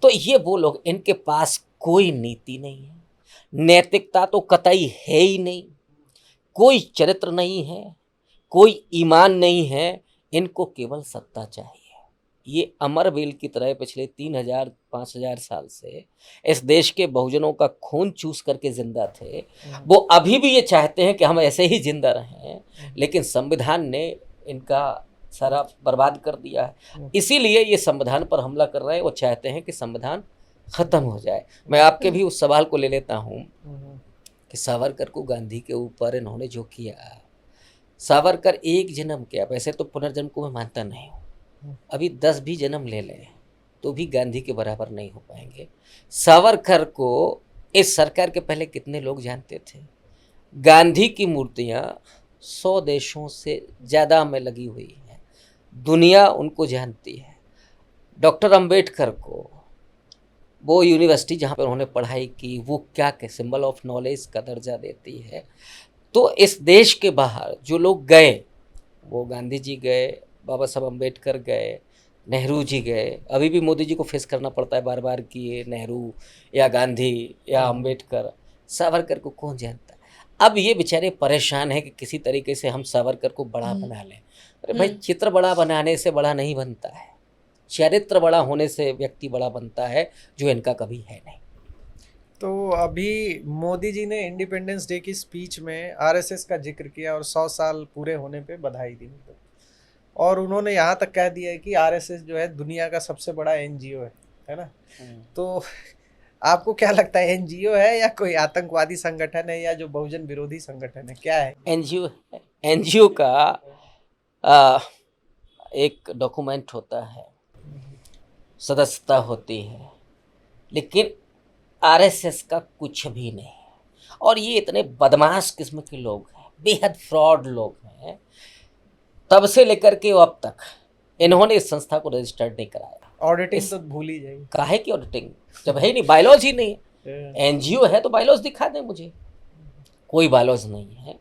तो ये वो लोग, इनके पास कोई नीति नहीं है, नैतिकता तो कतई है ही नहीं, कोई चरित्र नहीं है, कोई ईमान नहीं है, इनको केवल सत्ता चाहिए। ये अमरवेल की तरह पिछले 3000-5000 साल से इस देश के बहुजनों का खून चूस करके जिंदा थे। वो अभी भी ये चाहते हैं कि हम ऐसे ही जिंदा रहें, लेकिन संविधान ने इनका सारा बर्बाद कर दिया है। इसीलिए ये संविधान पर हमला कर रहे हैं। वो चाहते हैं कि संविधान ख़त्म हो जाए। मैं आपके भी उस सवाल को ले लेता हूँ कि सावरकर को गांधी के ऊपर इन्होंने जो किया, सावरकर एक जन्म किया, वैसे तो पुनर्जन्म को मैं मानता नहीं हूँ, अभी 10 भी जन्म ले लें तो भी गांधी के बराबर नहीं हो पाएंगे। सावरकर को इस सरकार के पहले कितने लोग जानते थे? गांधी की मूर्तियाँ 100 देशों से ज़्यादा में लगी हुई हैं, दुनिया उनको जानती है। डॉक्टर अंबेडकर को वो यूनिवर्सिटी जहाँ पर उन्होंने पढ़ाई की, वो क्या के सिंबल ऑफ नॉलेज का दर्जा देती है। तो इस देश के बाहर जो लोग गए, वो गांधी जी गए, बाबा साहब अम्बेडकर गए, नेहरू जी गए, अभी भी मोदी जी को फेस करना पड़ता है बार बार कि ये नेहरू या गांधी या अम्बेडकर। सावरकर को कौन जानता है? अब ये बेचारे परेशान हैं कि किसी तरीके से हम सावरकर को बड़ा बना लें। अरे भाई, चित्र बड़ा बनाने से बड़ा नहीं बनता है, चरित्र बड़ा होने से व्यक्ति बड़ा बनता है, जो इनका कभी है नहीं। तो अभी मोदी जी ने इंडिपेंडेंस डे की स्पीच में आरएसएस का जिक्र किया और 100 साल पूरे होने पे बधाई दी, और उन्होंने यहाँ तक कह दिया है कि आरएसएस जो है दुनिया का सबसे बड़ा एनजीओ है ना। तो आपको क्या लगता है, एनजीओ है या कोई आतंकवादी संगठन है या जो बहुजन विरोधी संगठन है, क्या है? एनजीओ का एक डॉक्यूमेंट होता है, सदस्यता होती है, लेकिन आरएसएस का कुछ भी नहीं है। और ये इतने बदमाश किस्म के लोग हैं, बेहद फ्रॉड लोग हैं। तब से लेकर के अब तक इन्होंने इस संस्था को रजिस्टर्ड नहीं कराया। ऑडिटिंग तो भूल ही जाएगी। काहे की ऑडिटिंग, जब है ही नहीं, बायलॉज ही नहीं है। एनजीओ है तो बायलॉज दिखा दें मुझे, कोई बायलॉज नहीं है।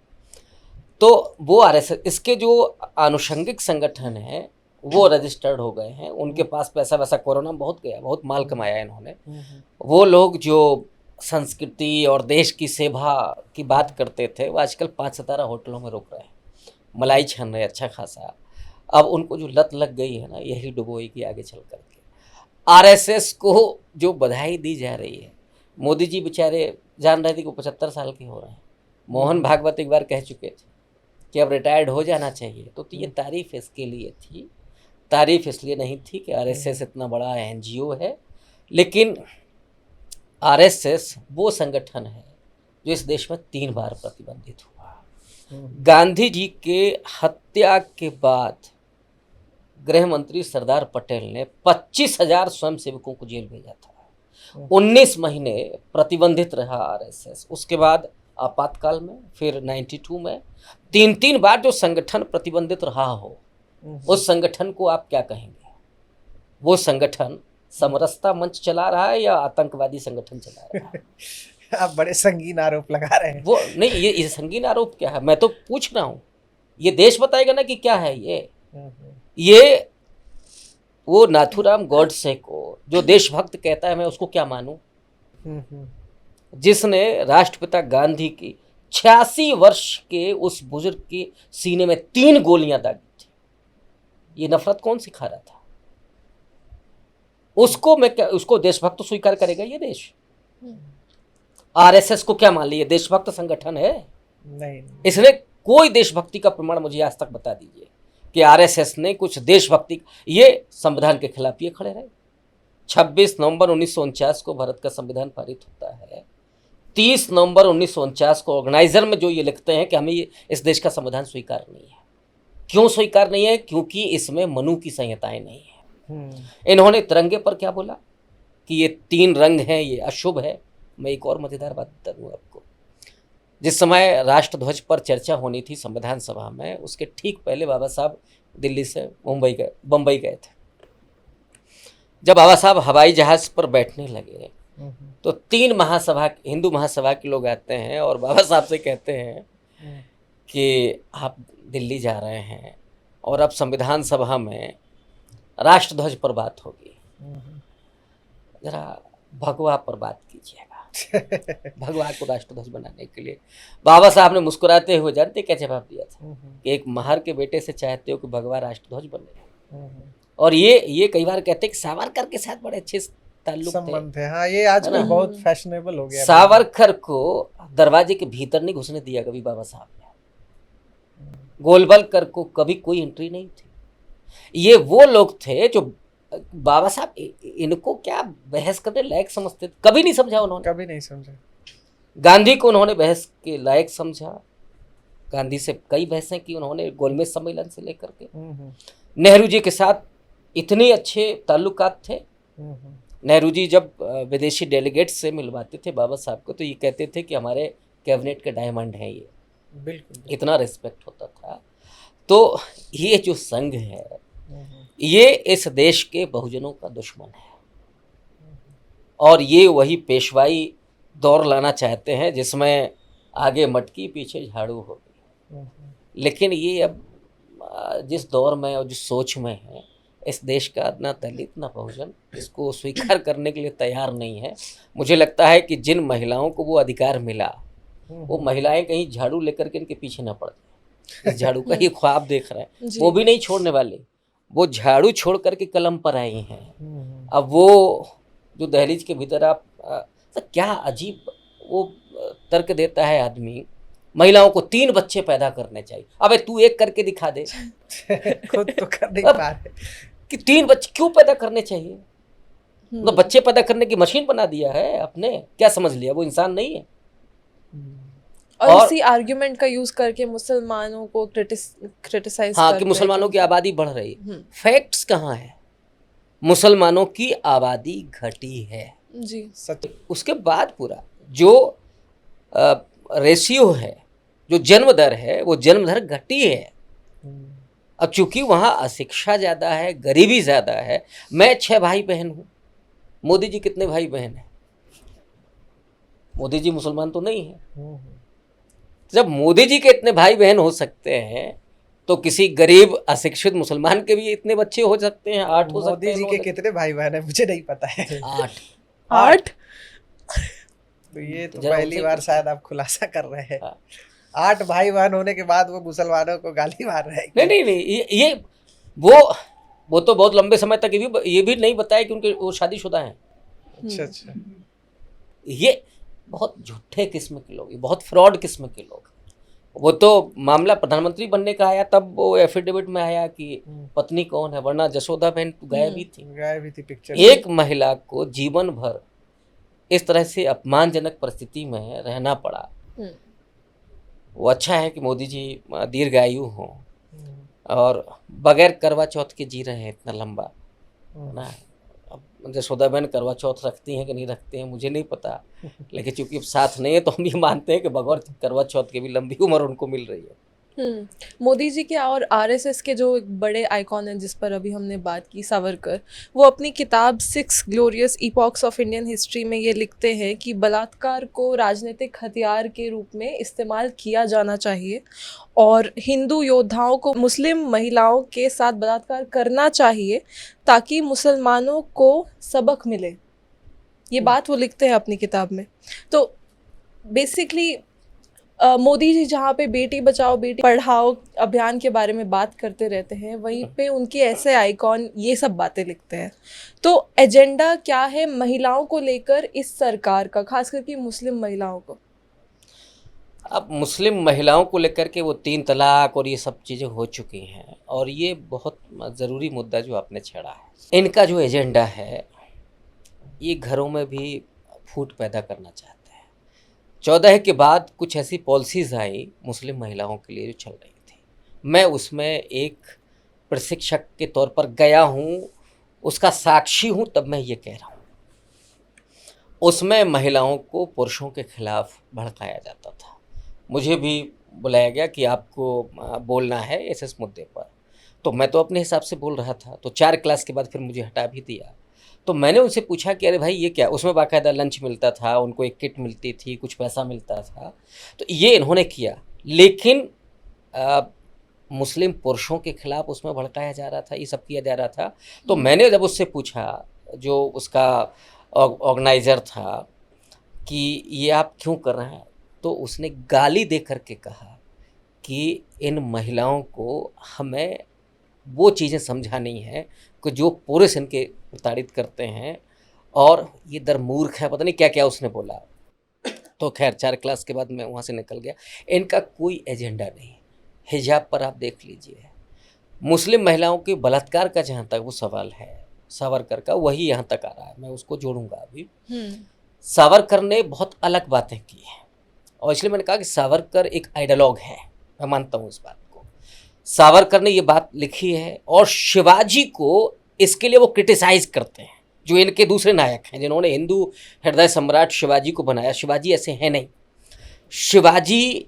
तो वो आरएसएस, इसके जो आनुषंगिक संगठन हैं वो रजिस्टर्ड हो गए हैं, उनके पास पैसा वैसा कोरोना में बहुत गया, बहुत माल कमाया इन्होंने। वो लोग जो संस्कृति और देश की सेवा की बात करते थे, वो आजकल 5 सितारा होटलों में रुक रहे हैं, मलाई छान रहे अच्छा खासा। अब उनको जो लत लग गई है ना, यही डुबोएगी आगे चल करके। आरएसएस को जो बधाई दी जा रही है, मोदी जी बेचारे जान रहे थे कि 75 साल के हो रहे हैं। मोहन भागवत एक बार कह चुके थे कि अब रिटायर्ड हो जाना चाहिए। तो ये तारीफ इसके लिए थी, तारीफ इसलिए नहीं थी कि आरएसएस इतना बड़ा एनजीओ है, लेकिन आरएसएस वो संगठन है जो इस देश में 3 बार प्रतिबंधित हुआ। गांधी जी के हत्या के बाद गृह मंत्री सरदार पटेल ने 25,000 स्वयंसेवकों को जेल भेजा था। 19 महीने प्रतिबंधित रहा आरएसएस। उसके बाद आपातकाल में, फिर 92 में, 3 बार जो संगठन प्रतिबंधित रहा हो, उस संगठन को आप क्या कहेंगे? वो संगठन समरसता मंच चला रहा है या आतंकवादी संगठन चला रहा है? आप बड़े संगीन आरोप लगा रहे हैं। वो नहीं, ये संगीन आरोप क्या है, मैं तो पूछ रहा हूँ। ये देश बताएगा ना कि क्या है ये वो नाथूराम गॉडसे को जो देशभक्त कहता है, मैं उसको क्या मानूं? जिसने राष्ट्रपिता गांधी की 86 वर्ष के उस बुजुर्ग के सीने में 3 गोलियां दागी थी। ये नफरत कौन सिखा रहा था उसको? मैं क्या, उसको देशभक्त तो स्वीकार करेगा ये देश? आरएसएस को क्या मान लिया देशभक्त संगठन है? नहीं। इसने कोई देशभक्ति का प्रमाण मुझे आज तक बता दीजिए कि आरएसएस ने कुछ देशभक्ति। ये संविधान के खिलाफ ये खड़े रहे। 26 नवंबर 1949 को भारत का संविधान पारित होता है। 30 नवंबर 1949 को ऑर्गेनाइजर में जो ये लिखते हैं कि हमें इस देश का संविधान स्वीकार नहीं है। क्यों स्वीकार नहीं है? क्योंकि इसमें मनु की संहिताएं नहीं है। इन्होंने तिरंगे पर क्या बोला कि ये 3 रंग हैं, ये अशुभ है। मैं एक और मजेदार बात बता दूं आपको। जिस समय राष्ट्रध्वज पर चर्चा होनी थी संविधान सभा में, उसके ठीक पहले बाबा साहब दिल्ली से बम्बई गए थे। जब बाबा साहब हवाई जहाज पर बैठने लगे तो 3 महासभा हिंदू महासभा के लोग आते हैं और बाबा साहब से कहते हैं कि आप दिल्ली जा रहे हैं और अब संविधान सभा में राष्ट्रध्वज पर बात होगी, जरा भगवा पर बात कीजिएगा। भगवा को राष्ट्रध्वज बनाने के लिए बाबा साहब ने मुस्कुराते हुए जानते क्या जवाब दिया था कि एक महार के बेटे से चाहते हो कि भगवा राष्ट्रध्वज बने। और ये कई बार कहते हैं कि सावरकर के साथ बड़े अच्छे ताल्लुक संबंध है। हाँ, ये आजकल बहुत फैशनेबल हो गया। सावरकर को दरवाजे के भीतर नहीं घुसने दिया कभी बाबा साहब ने। गोलवलकर को कभी कोई एंट्री नहीं थी। ये वो लोग थे जो बाबा साहब इनको क्या बहस करने लायक समझते थे, कभी नहीं समझा उन्होंने, कभी नहीं समझा। गांधी को उन्होंने बहस के लायक समझा, गांधी से कई बहसें की उन्होंने गोलमेज सम्मेलन से लेकर के। नेहरू जी के साथ इतने अच्छे ताल्लुकात थे। नेहरू जी जब विदेशी डेलीगेट्स से मिलवाते थे बाबा साहब को तो ये कहते थे कि हमारे कैबिनेट के डायमंड हैं ये, बिल्कुल इतना रिस्पेक्ट होता था। तो ये जो संघ है ये इस देश के बहुजनों का दुश्मन है और ये वही पेशवाई दौर लाना चाहते हैं जिसमें आगे मटकी पीछे झाड़ू होगी। लेकिन ये अब जिस दौर में और जिस सोच में है इस देश का ना दलित ना बहुजन इसको स्वीकार करने के लिए तैयार नहीं है। मुझे लगता है कि जिन महिलाओं को वो अधिकार मिला वो महिलाएं कहीं झाड़ू लेकर के इनके पीछे ना पड़ जाए। इस झाड़ू का ये ख्वाब देख रहे हैं वो भी नहीं छोड़ने वाले, वो झाड़ू छोड़ करके कलम पर आई हैं। अब वो जो दहलीज के भीतर आप तो क्या अजीब वो तर्क देता है आदमी, महिलाओं को 3 बच्चे पैदा करने चाहिए। अबे तू एक करके दिखा दे। खुद तो कर नहीं पा रहे कि 3 बच्चे क्यों पैदा करने चाहिए? तो बच्चे पैदा करने की मशीन बना दिया है आपने, क्या समझ लिया वो इंसान नहीं है? और इसी आर्गुमेंट का यूज करके मुसलमानों को क्रिटिसाइज हाँ कि मुसलमानों की आबादी बढ़ रही है। फैक्ट्स कहाँ है? मुसलमानों की आबादी घटी है जी। सच। उसके बाद पूरा जो रेशियो है, जो जन्म दर है वो जन्म दर घटी है। अब चूंकि वहाँ अशिक्षा ज़्यादा है, गरीबी ज़्यादा है। मैं 6 भाई बहन हूँ, मोदी जी कितने भाई बहन हैं? मोदी जी मुसलमान तो नहीं है। जब मोदी जी के इतने भाई बहन हो सकते हैं तो किसी गरीब अशिक्षित मुसलमान के भी इतने बच्चे हो सकते हैं, 8 हो सकते हैं। मोदी जी के कितने भाई बहन है मुझे नहीं पता है। 8 तो ये तो पहली बार शायद आप खुलासा कर रहे हैं। 8 भाई बहन होने के बाद वो मुसलमानों को गाली मार रहे हैं। नहीं ये वो तो बहुत लंबे समय तक ये भी नहीं बताया कि उनके वो शादीशुदा हैं। अच्छा। ये बहुत झूठे किस्म के लोग, बहुत फ्रॉड किस्म के लोग। वो तो मामला प्रधानमंत्री बनने का आया तब वो एफिडेविट में आया कि पत्नी कौन है, वरना जसोदा बहन तो गायब ही थी पिक्चर। एक महिला को जीवन भर इस तरह से अपमानजनक परिस्थिति में रहना पड़ा। वो अच्छा है कि मोदी जी दीर्घायु हों और बगैर करवा चौथ के जी रहे हैं इतना लंबा ना। अब जसोदा बहन करवा चौथ रखती हैं कि नहीं रखती हैं मुझे नहीं पता, लेकिन चूंकि अब साथ नहीं है तो हम ये मानते हैं कि बगैर करवा चौथ की भी लंबी उम्र उनको मिल रही है। मोदी जी के और आरएसएस के जो एक बड़े आइकॉन हैं जिस पर अभी हमने बात की, सावरकर, वो अपनी किताब 6 glorious epochs of Indian history में ये लिखते हैं कि बलात्कार को राजनीतिक हथियार के रूप में इस्तेमाल किया जाना चाहिए और हिंदू योद्धाओं को मुस्लिम महिलाओं के साथ बलात्कार करना चाहिए ताकि मुसलमानों को सबक मिले। ये बात वो लिखते हैं अपनी किताब में। तो बेसिकली मोदी जी जहाँ पे बेटी बचाओ बेटी पढ़ाओ अभियान के बारे में बात करते रहते हैं, वहीं पे उनके ऐसे आइकॉन ये सब बातें लिखते हैं। तो एजेंडा क्या है महिलाओं को लेकर इस सरकार का, खास करके मुस्लिम महिलाओं को? अब मुस्लिम महिलाओं को लेकर के वो 3 तलाक और ये सब चीज़ें हो चुकी हैं और ये बहुत ज़रूरी मुद्दा जो आपने छेड़ा है। इनका जो एजेंडा है ये घरों में भी फूट पैदा करना चाहते हैं। 14 के बाद कुछ ऐसी पॉलिसीज़ आई मुस्लिम महिलाओं के लिए जो चल रही थी। मैं उसमें एक प्रशिक्षक के तौर पर गया हूँ, उसका साक्षी हूँ, तब मैं ये कह रहा हूँ। उसमें महिलाओं को पुरुषों के खिलाफ भड़काया जाता था। मुझे भी बुलाया गया कि आपको बोलना है इस मुद्दे पर, तो मैं तो अपने हिसाब से बोल रहा था। तो 4 क्लास के बाद फिर मुझे हटा भी दिया। तो मैंने उनसे पूछा कि अरे भाई ये क्या, उसमें बाकायदा लंच मिलता था, उनको एक किट मिलती थी, कुछ पैसा मिलता था, तो ये इन्होंने किया। लेकिन मुस्लिम पुरुषों के खिलाफ उसमें भड़काया जा रहा था, ये सब किया जा रहा था। तो मैंने जब उससे पूछा, जो उसका ऑर्गेनाइज़र था, कि ये आप क्यों कर रहे हैं, तो उसने गाली दे करके कहा कि इन महिलाओं को हमें वो चीज़ें समझानी है कि जो पुरुष इनके प्रताड़ित करते हैं, और ये दरमूर्ख है, पता नहीं क्या क्या उसने बोला। तो खैर 4 क्लास के बाद मैं वहाँ से निकल गया। इनका कोई एजेंडा नहीं। हिजाब पर आप देख लीजिए, मुस्लिम महिलाओं के बलात्कार का जहाँ तक वो सवाल है, सावरकर का, वही यहाँ तक आ रहा है, मैं उसको जोड़ूंगा अभी। सावरकर ने बहुत अलग बातें की हैं, और इसलिए मैंने कहा कि सावरकर एक आइडियोलॉग है, मैं मानता हूँ इस बात को। सावरकर ने ये बात लिखी है, और शिवाजी को इसके लिए वो क्रिटिसाइज करते हैं, जो इनके दूसरे नायक हैं जिन्होंने हिंदू हृदय सम्राट शिवाजी को बनाया। शिवाजी ऐसे हैं नहीं। शिवाजी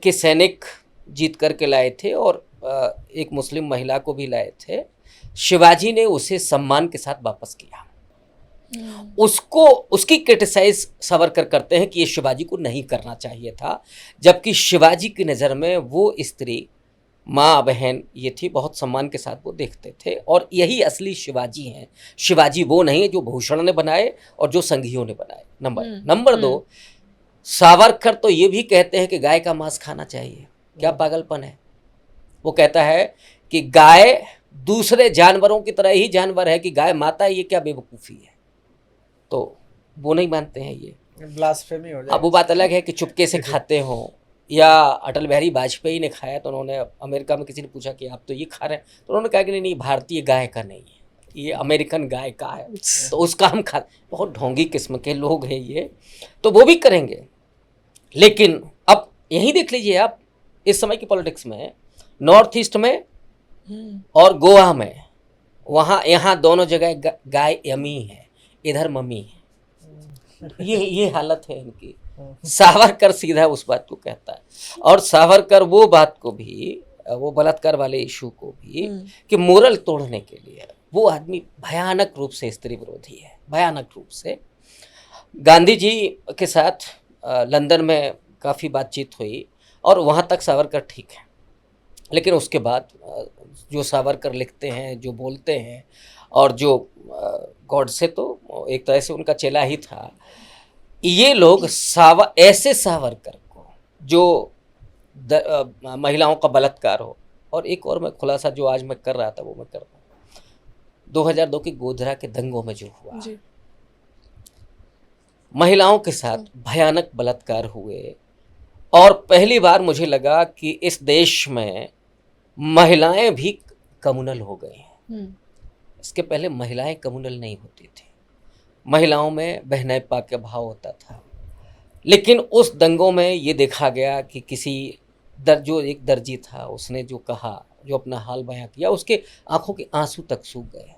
के सैनिक जीत करके लाए थे, और एक मुस्लिम महिला को भी लाए थे। शिवाजी ने उसे सम्मान के साथ वापस किया। उसको, उसकी क्रिटिसाइज सावरकर करते हैं कि ये शिवाजी को नहीं करना चाहिए था, जबकि शिवाजी की नज़र में वो स्त्री, माँ बहन ये थी, बहुत सम्मान के साथ वो देखते थे, और यही असली शिवाजी हैं। शिवाजी वो नहीं है जो भूषण ने बनाए और जो संघियों ने बनाए। नंबर 2, सावरकर तो ये भी कहते हैं कि गाय का मांस खाना चाहिए। क्या पागलपन है। वो कहता है कि गाय दूसरे जानवरों की तरह ही जानवर है, कि गाय माता है, ये क्या बेवकूफ़ी है। तो वो नहीं मानते हैं, ये ब्लास्फेमी हो जाए। अब वो बात अलग है कि चुपके से खाते हो, या अटल बिहारी वाजपेयी ने खाया, तो उन्होंने, अमेरिका में किसी ने पूछा कि आप तो ये खा रहे हैं, तो उन्होंने कहा कि नहीं, भारतीय गाय का नहीं है, ये अमेरिकन गाय का है, तो उसका हम खा। बहुत ढोंगी किस्म के लोग हैं ये, तो वो भी करेंगे। लेकिन अब यहीं देख लीजिए आप, इस समय की पॉलिटिक्स में, नॉर्थ ईस्ट में और गोवा में, वहाँ यहाँ दोनों जगह गाय यमी है, इधर मम्मी है। ये हालत है इनकी। सावरकर सीधा उस बात को कहता है, और सावरकर वो बात को भी, वो बलात्कार वाले इशू को भी, कि मोरल तोड़ने के लिए वो आदमी भयानक रूप से स्त्री विरोधी है, भयानक रूप से। गांधी जी के साथ लंदन में काफ़ी बातचीत हुई, और वहाँ तक सावरकर ठीक है, लेकिन उसके बाद जो सावरकर लिखते हैं, जो बोलते हैं, और जो गॉडसे तो एक तरह से उनका चेला ही था, ये लोग ऐसे सावरकर को जो महिलाओं का बलात्कार हो। और एक और मैं खुलासा जो आज मैं कर रहा था वो मैं कर रहा हूँ। 2002 के गोधरा के दंगों में जो हुआ, महिलाओं के साथ भयानक बलात्कार हुए, और पहली बार मुझे लगा कि इस देश में महिलाएं भी कम्युनल हो गई हैं। इसके पहले महिलाएं कम्युनल नहीं होती थी, महिलाओं में बहनेपा का भाव होता था। लेकिन उस दंगों में ये देखा गया कि किसी जो एक दर्जी था, उसने जो कहा, जो अपना हाल बयां किया, उसके आंखों के आंसू तक सूख गए।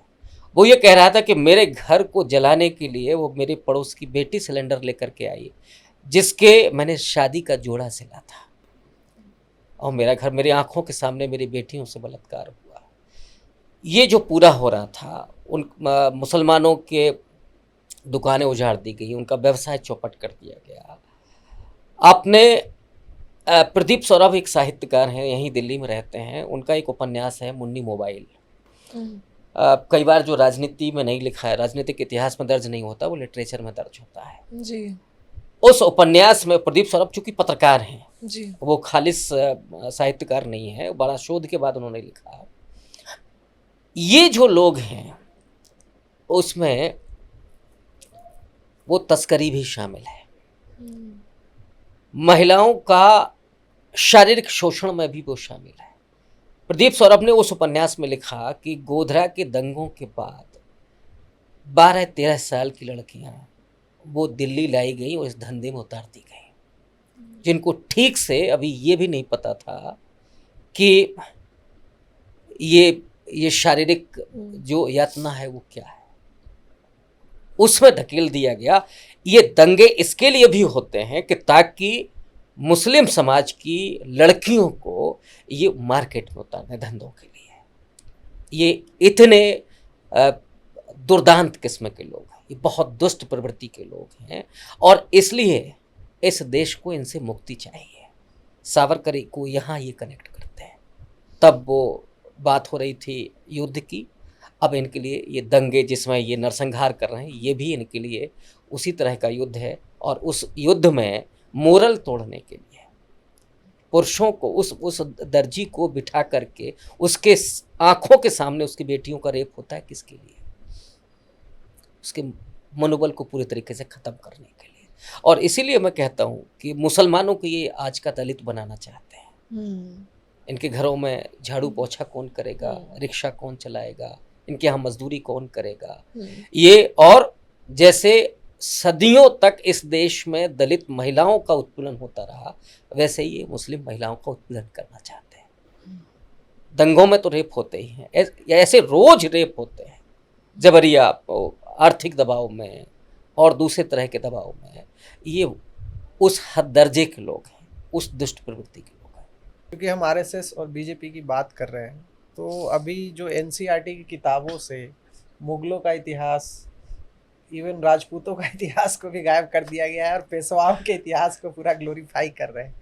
वो ये कह रहा था कि मेरे घर को जलाने के लिए वो मेरे पड़ोस की बेटी सिलेंडर लेकर के आई, जिसके मैंने शादी का जोड़ा सिला था, और मेरा घर, मेरी आंखों के सामने मेरी बेटियों से बलात्कार हुआ। ये जो पूरा हो रहा था, उन मुसलमानों के दुकानें उजाड़ दी गई, उनका व्यवसाय चौपट कर दिया गया। आपने प्रदीप सौरभ एक साहित्यकार हैं, यहीं दिल्ली में रहते हैं, उनका एक उपन्यास है मुन्नी मोबाइल। कई बार जो राजनीति में नहीं लिखा है, राजनीतिक इतिहास में दर्ज नहीं होता, वो लिटरेचर में दर्ज होता है जी। उस उपन्यास में प्रदीप सौरभ चूंकि पत्रकार हैं जी, वो खालिस साहित्यकार नहीं है, बड़ा शोध के बाद उन्होंने लिखा। ये जो लोग हैं उसमें वो तस्करी भी शामिल है, महिलाओं का शारीरिक शोषण में भी वो शामिल है। प्रदीप सौरभ ने उस उपन्यास में लिखा कि गोधरा के दंगों के बाद 12-13 साल की लड़कियां वो दिल्ली लाई गई और इस धंधे में उतार दी गई, जिनको ठीक से अभी ये भी नहीं पता था कि ये शारीरिक जो यातना है वो क्या है, उसमें धकेल दिया गया। ये दंगे इसके लिए भी होते हैं कि ताकि मुस्लिम समाज की लड़कियों को ये मार्केट में उतारने धंधों के लिए। ये इतने दुर्दांत किस्म के लोग हैं, ये बहुत दुष्ट प्रवृत्ति के लोग हैं, और इसलिए इस देश को इनसे मुक्ति चाहिए। सावरकर को यहाँ ये कनेक्ट करते हैं। तब वो बात हो रही थी युद्ध की, अब इनके लिए ये दंगे जिसमें ये नरसंहार कर रहे हैं, ये भी इनके लिए उसी तरह का युद्ध है। और उस युद्ध में मोरल तोड़ने के लिए पुरुषों को, उस दर्जी को बिठा करके उसके आंखों के सामने उसकी बेटियों का रेप होता है, किसके लिए? उसके मनोबल को पूरी तरीके से ख़त्म करने के लिए। और इसीलिए मैं कहता हूँ कि मुसलमानों को ये आज का दलित बनाना चाहते हैं। इनके घरों में झाड़ू पोछा कौन करेगा, रिक्शा कौन चलाएगा, इनके यहाँ मजदूरी कौन करेगा, ये। और जैसे सदियों तक इस देश में दलित महिलाओं का उत्पीड़न होता रहा, वैसे ही ये मुस्लिम महिलाओं का उत्पीड़न करना चाहते हैं। दंगों में तो रेप होते ही हैं, ऐसे रोज रेप होते हैं, जबरिया, आर्थिक दबाव में और दूसरे तरह के दबाव में। ये उस हद दर्जे के लोग हैं, उस दुष्ट प्रवृत्ति के लोग हैं। क्योंकि हम आरएसएस और बीजेपी की बात कर रहे हैं, तो अभी जो एनसीईआरटी की किताबों से मुगलों का इतिहास, इवन राजपूतों का इतिहास को भी गायब कर दिया गया है और पेशवाओं के इतिहास को पूरा ग्लोरीफाई कर रहे हैं।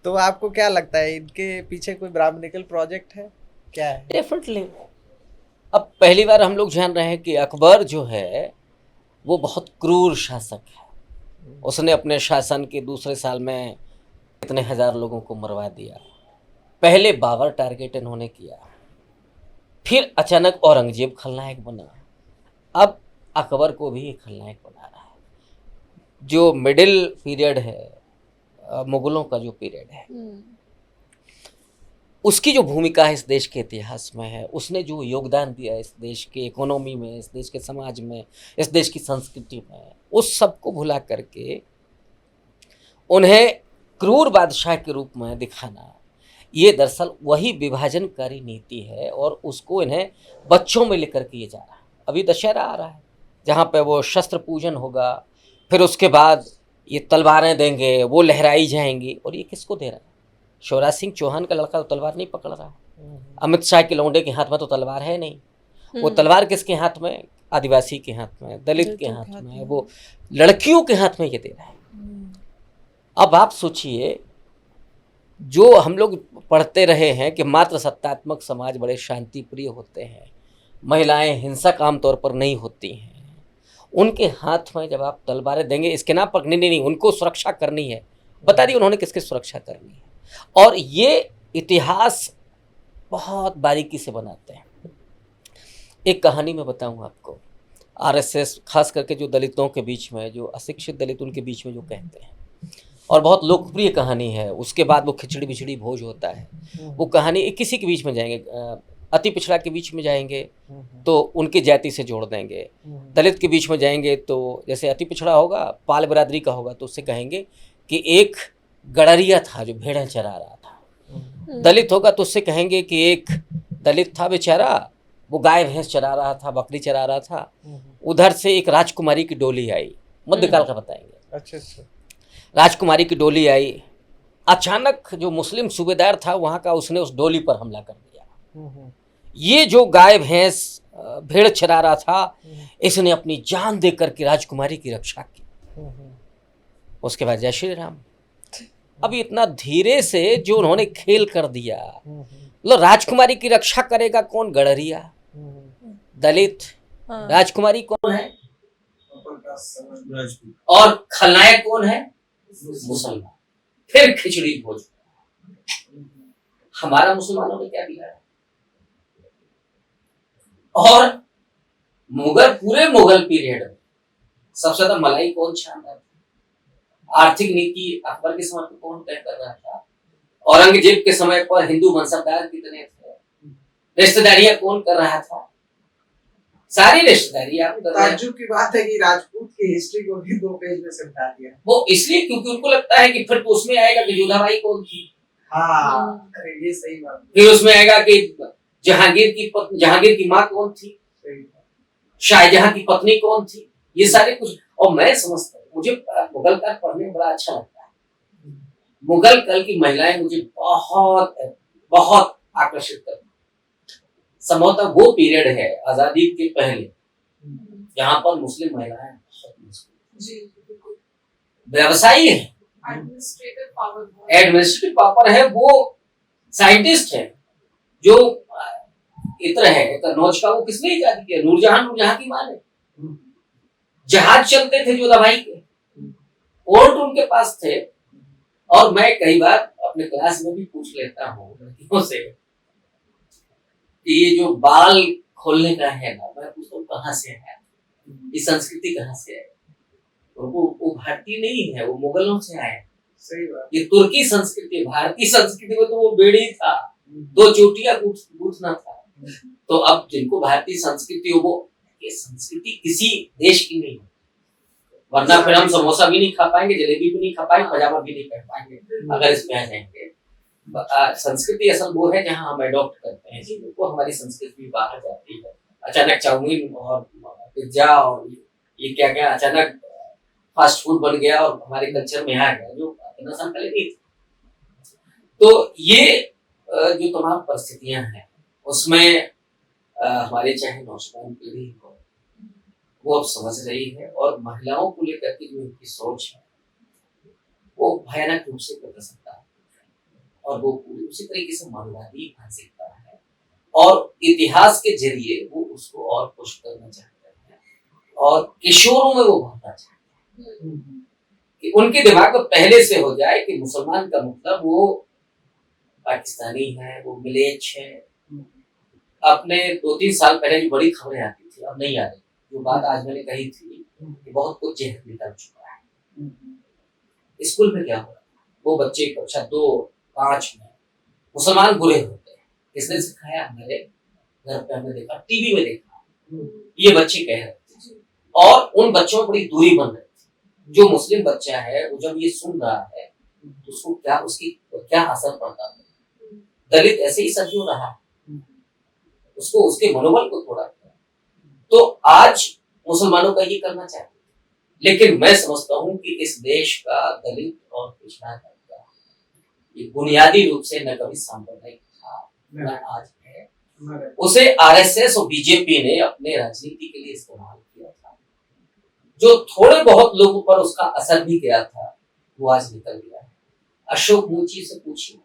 तो आपको क्या लगता है, इनके पीछे कोई ब्राह्मणिकल प्रोजेक्ट है, क्या है? डेफिनेटली। अब पहली बार हम लोग जान रहे हैं कि अकबर जो है वो बहुत क्रूर शासक है। उसने अपने शासन के दूसरे साल में कितने हजार लोगों को मरवा दिया। पहले बाबर टारगेट इन्होंने किया, फिर अचानक औरंगजेब खलनायक बना, अब अकबर को भी ये खलनायक बना रहा है। जो मिडिल पीरियड है, मुगलों का जो पीरियड है, उसकी जो भूमिका है इस देश के इतिहास में है, उसने जो योगदान दिया इस देश के इकोनॉमी में, इस देश के समाज में, इस देश की संस्कृति में, उस सब को भुला करके उन्हें क्रूर बादशाह के रूप में दिखाना, ये दरअसल वही विभाजनकारी नीति है। और उसको इन्हें बच्चों में लेकर के ये जा रहा है। अभी दशहरा आ रहा है, जहाँ पे वो शस्त्र पूजन होगा, फिर उसके बाद ये तलवारें देंगे, वो लहराई जाएंगी। और ये किसको दे रहा है? शिवराज सिंह चौहान का लड़का तो तलवार नहीं पकड़ रहा है। अमित शाह के लौंडे के हाथ में तो तलवार है नहीं। वो तलवार किसके हाथ में? आदिवासी के हाथ में, दलित के हाथ में, वो लड़कियों के हाथ में ये दे रहा है। अब आप सोचिए, जो हम लोग पढ़ते रहे हैं कि मात्र सत्तात्मक समाज बड़े शांति प्रिय होते हैं, महिलाएं हिंसक आमतौर पर नहीं होती हैं, उनके हाथ में जब आप तलवारें देंगे, इसके नाम पर नहीं, उनको सुरक्षा करनी है। बता दी उन्होंने किसकी सुरक्षा करनी है। और ये इतिहास बहुत बारीकी से बनाते हैं। एक कहानी मैं बताऊं आपको, आरएसएस खास करके जो दलितों के बीच में, जो अशिक्षित दलित उनके बीच में जो कहते हैं, और बहुत लोकप्रिय कहानी है। उसके बाद वो खिचड़ी बिचड़ी भोज होता है। वो कहानी किसी के बीच में जाएंगे, अति पिछड़ा के बीच में जाएंगे तो उनकी जाति से जोड़ देंगे, दलित के बीच में जाएंगे तो जैसे अति पिछड़ा होगा, पाल बिरादरी का होगा, तो उससे कहेंगे कि एक गड़रिया था जो भेड़ें चरा रहा था। दलित होगा तो उससे कहेंगे कि एक दलित था बेचारा, वो गाय भैंस चरा रहा था, बकरी चरा रहा था। उधर से एक राजकुमारी की डोली आई, मध्यकाल का बताएंगे। अच्छा अच्छा। राजकुमारी की डोली आई, अचानक जो मुस्लिम सूबेदार था वहाँ का, उसने उस डोली पर हमला कर दिया। ये जो गाय भैंस भेड़ चरा रहा था, इसने अपनी जान दे करके राजकुमारी की रक्षा की। उसके बाद जय श्री राम। अब इतना धीरे से जो उन्होंने खेल कर दिया, लो राजकुमारी की रक्षा करेगा कौन? गड़रिया, दलित। राजकुमारी कौन है? और खलनायक कौन है? मुसलमान। फिर खिचड़ी भोज। हमारा मुसलमानों ने क्या किया है? और पूरे मुगल पीरियड में सबसे ज्यादा मलाई कौन छान रहा था? आर्थिक नीति अकबर के समय पर कौन तय कर रहा था? औरंगजेब के समय पर हिंदू मनसबदार कितने थे? रिश्तेदारियां कौन कर रहा था? सारी रिश्तेदारियां। ताज्जुब की बात है कि राजपूत की हिस्ट्री को भी 2 पेज में समझा दिया। वो इसलिए क्योंकि उनको लगता है कि फिर तो उसमें आएगा कि योधाबाई कौन थी। हाँ, ये सही बात। फिर उसमें आएगा कि जहांगीर की माँ कौन थी, शाहजहां की पत्नी कौन थी, ये सारे कुछ। और मैं समझता हूँ, मुझे मुगल काल पढ़ने में बड़ा अच्छा लगता है। मुगल काल की महिलाएं मुझे बहुत बहुत आकर्षित करती। संभवतः वो पीरियड है आजादी के पहले यहाँ पर मुस्लिम महिलाएं बहुत मजबूत, व्यवसायी है, एडमिनिस्ट्रेटिव पावर है, वो साइंटिस्ट है, जो इत्र है कन्नौज का, वो किसने इजाद किया? नूरजहां की मां ने। जहाज चलते थे जो दवाई के, पोर्ट उनके पास थे। और मैं कई बार अपने क्लास में भी पूछ लेता हूँ लड़कियों से कि ये जो बाल खोलने का है ना, मैं पूछता हूँ कहाँ से है, ये संस्कृति कहाँ से है? और वो भारतीय नहीं है, वो मुगलों से आया। सही बात। ये तुर्की संस्कृति, भारतीय संस्कृति में तो वो बेड़ी था, 2 चोटियां गूंथना था। तो अब जिनको भारतीय संस्कृति हो, वो ये संस्कृति किसी देश की नहीं है, वरना फिर हम समोसा भी नहीं खा पाएंगे, जलेबी भी नहीं खा पाएंगे, पजामा भी नहीं पहन पाएंगे अगर इसमें आ जाएंगे। संस्कृति असल वो है जहाँ हम अडॉप्ट करते हैं चीजों को, हमारी संस्कृति बाहर जाती है। अचानक चाउमीन और पिज्जा और ये क्या क्या अचानक फास्ट फूड बन गया और हमारे कल्चर में आ गया, जो इतना साल पहले नहीं था। तो ये जो तमाम परिस्थितियां हैं उसमें हमारे चाहे नौजवान पीढ़ी हो, वो अब समझ रही है, और महिलाओं को लेकर के जो उनकी सोच है वो भयानक रूप से प्रदर्शित है, और वो पूरी उसी तरीके से मानवादी मानसिकता है, और इतिहास के जरिए वो उसको और पुश करना चाहते हैं, और किशोरों में वो भरना चाहते हैं कि उनके दिमाग में पहले से हो जाए कि मुसलमान का मतलब वो पाकिस्तानी है, वो मिलेच है। अपने 2-3 साल पहले जो बड़ी खबरें आती थी, अब नहीं आ रही, जो बात आज मैंने कही थी कि बहुत कुछ जहर निकल चुका है। स्कूल में क्या हो रहा है, वो बच्चे कक्षा 2-5 में मुसलमान बुरे होते हैं, किसने सिखाया? हमारे घर पे हमने देखा, टीवी में देखा, ये बच्चे कह रहे थे, और उन बच्चों में बड़ी दूरी बन रही थी। जो मुस्लिम बच्चा है वो जब ये सुन रहा है तो उसको क्या असर पड़ता है? दलित ऐसे ही सच हो रहा है, उसको उसके मनोबल को थोड़ा। तो आज मुसलमानों का ये करना चाहिए, लेकिन मैं समझता हूं कि इस देश का दलित और पिछड़ा तबका ये बुनियादी रूप से न कभी सांप्रदायिक था न आज है। उसे आरएसएस और बीजेपी ने अपने राजनीति के लिए इस्तेमाल किया था। जो थोड़े बहुत लोगों पर उसका असर भी गया था वो आज निकल गया है। अशोक मुची से पूछिए,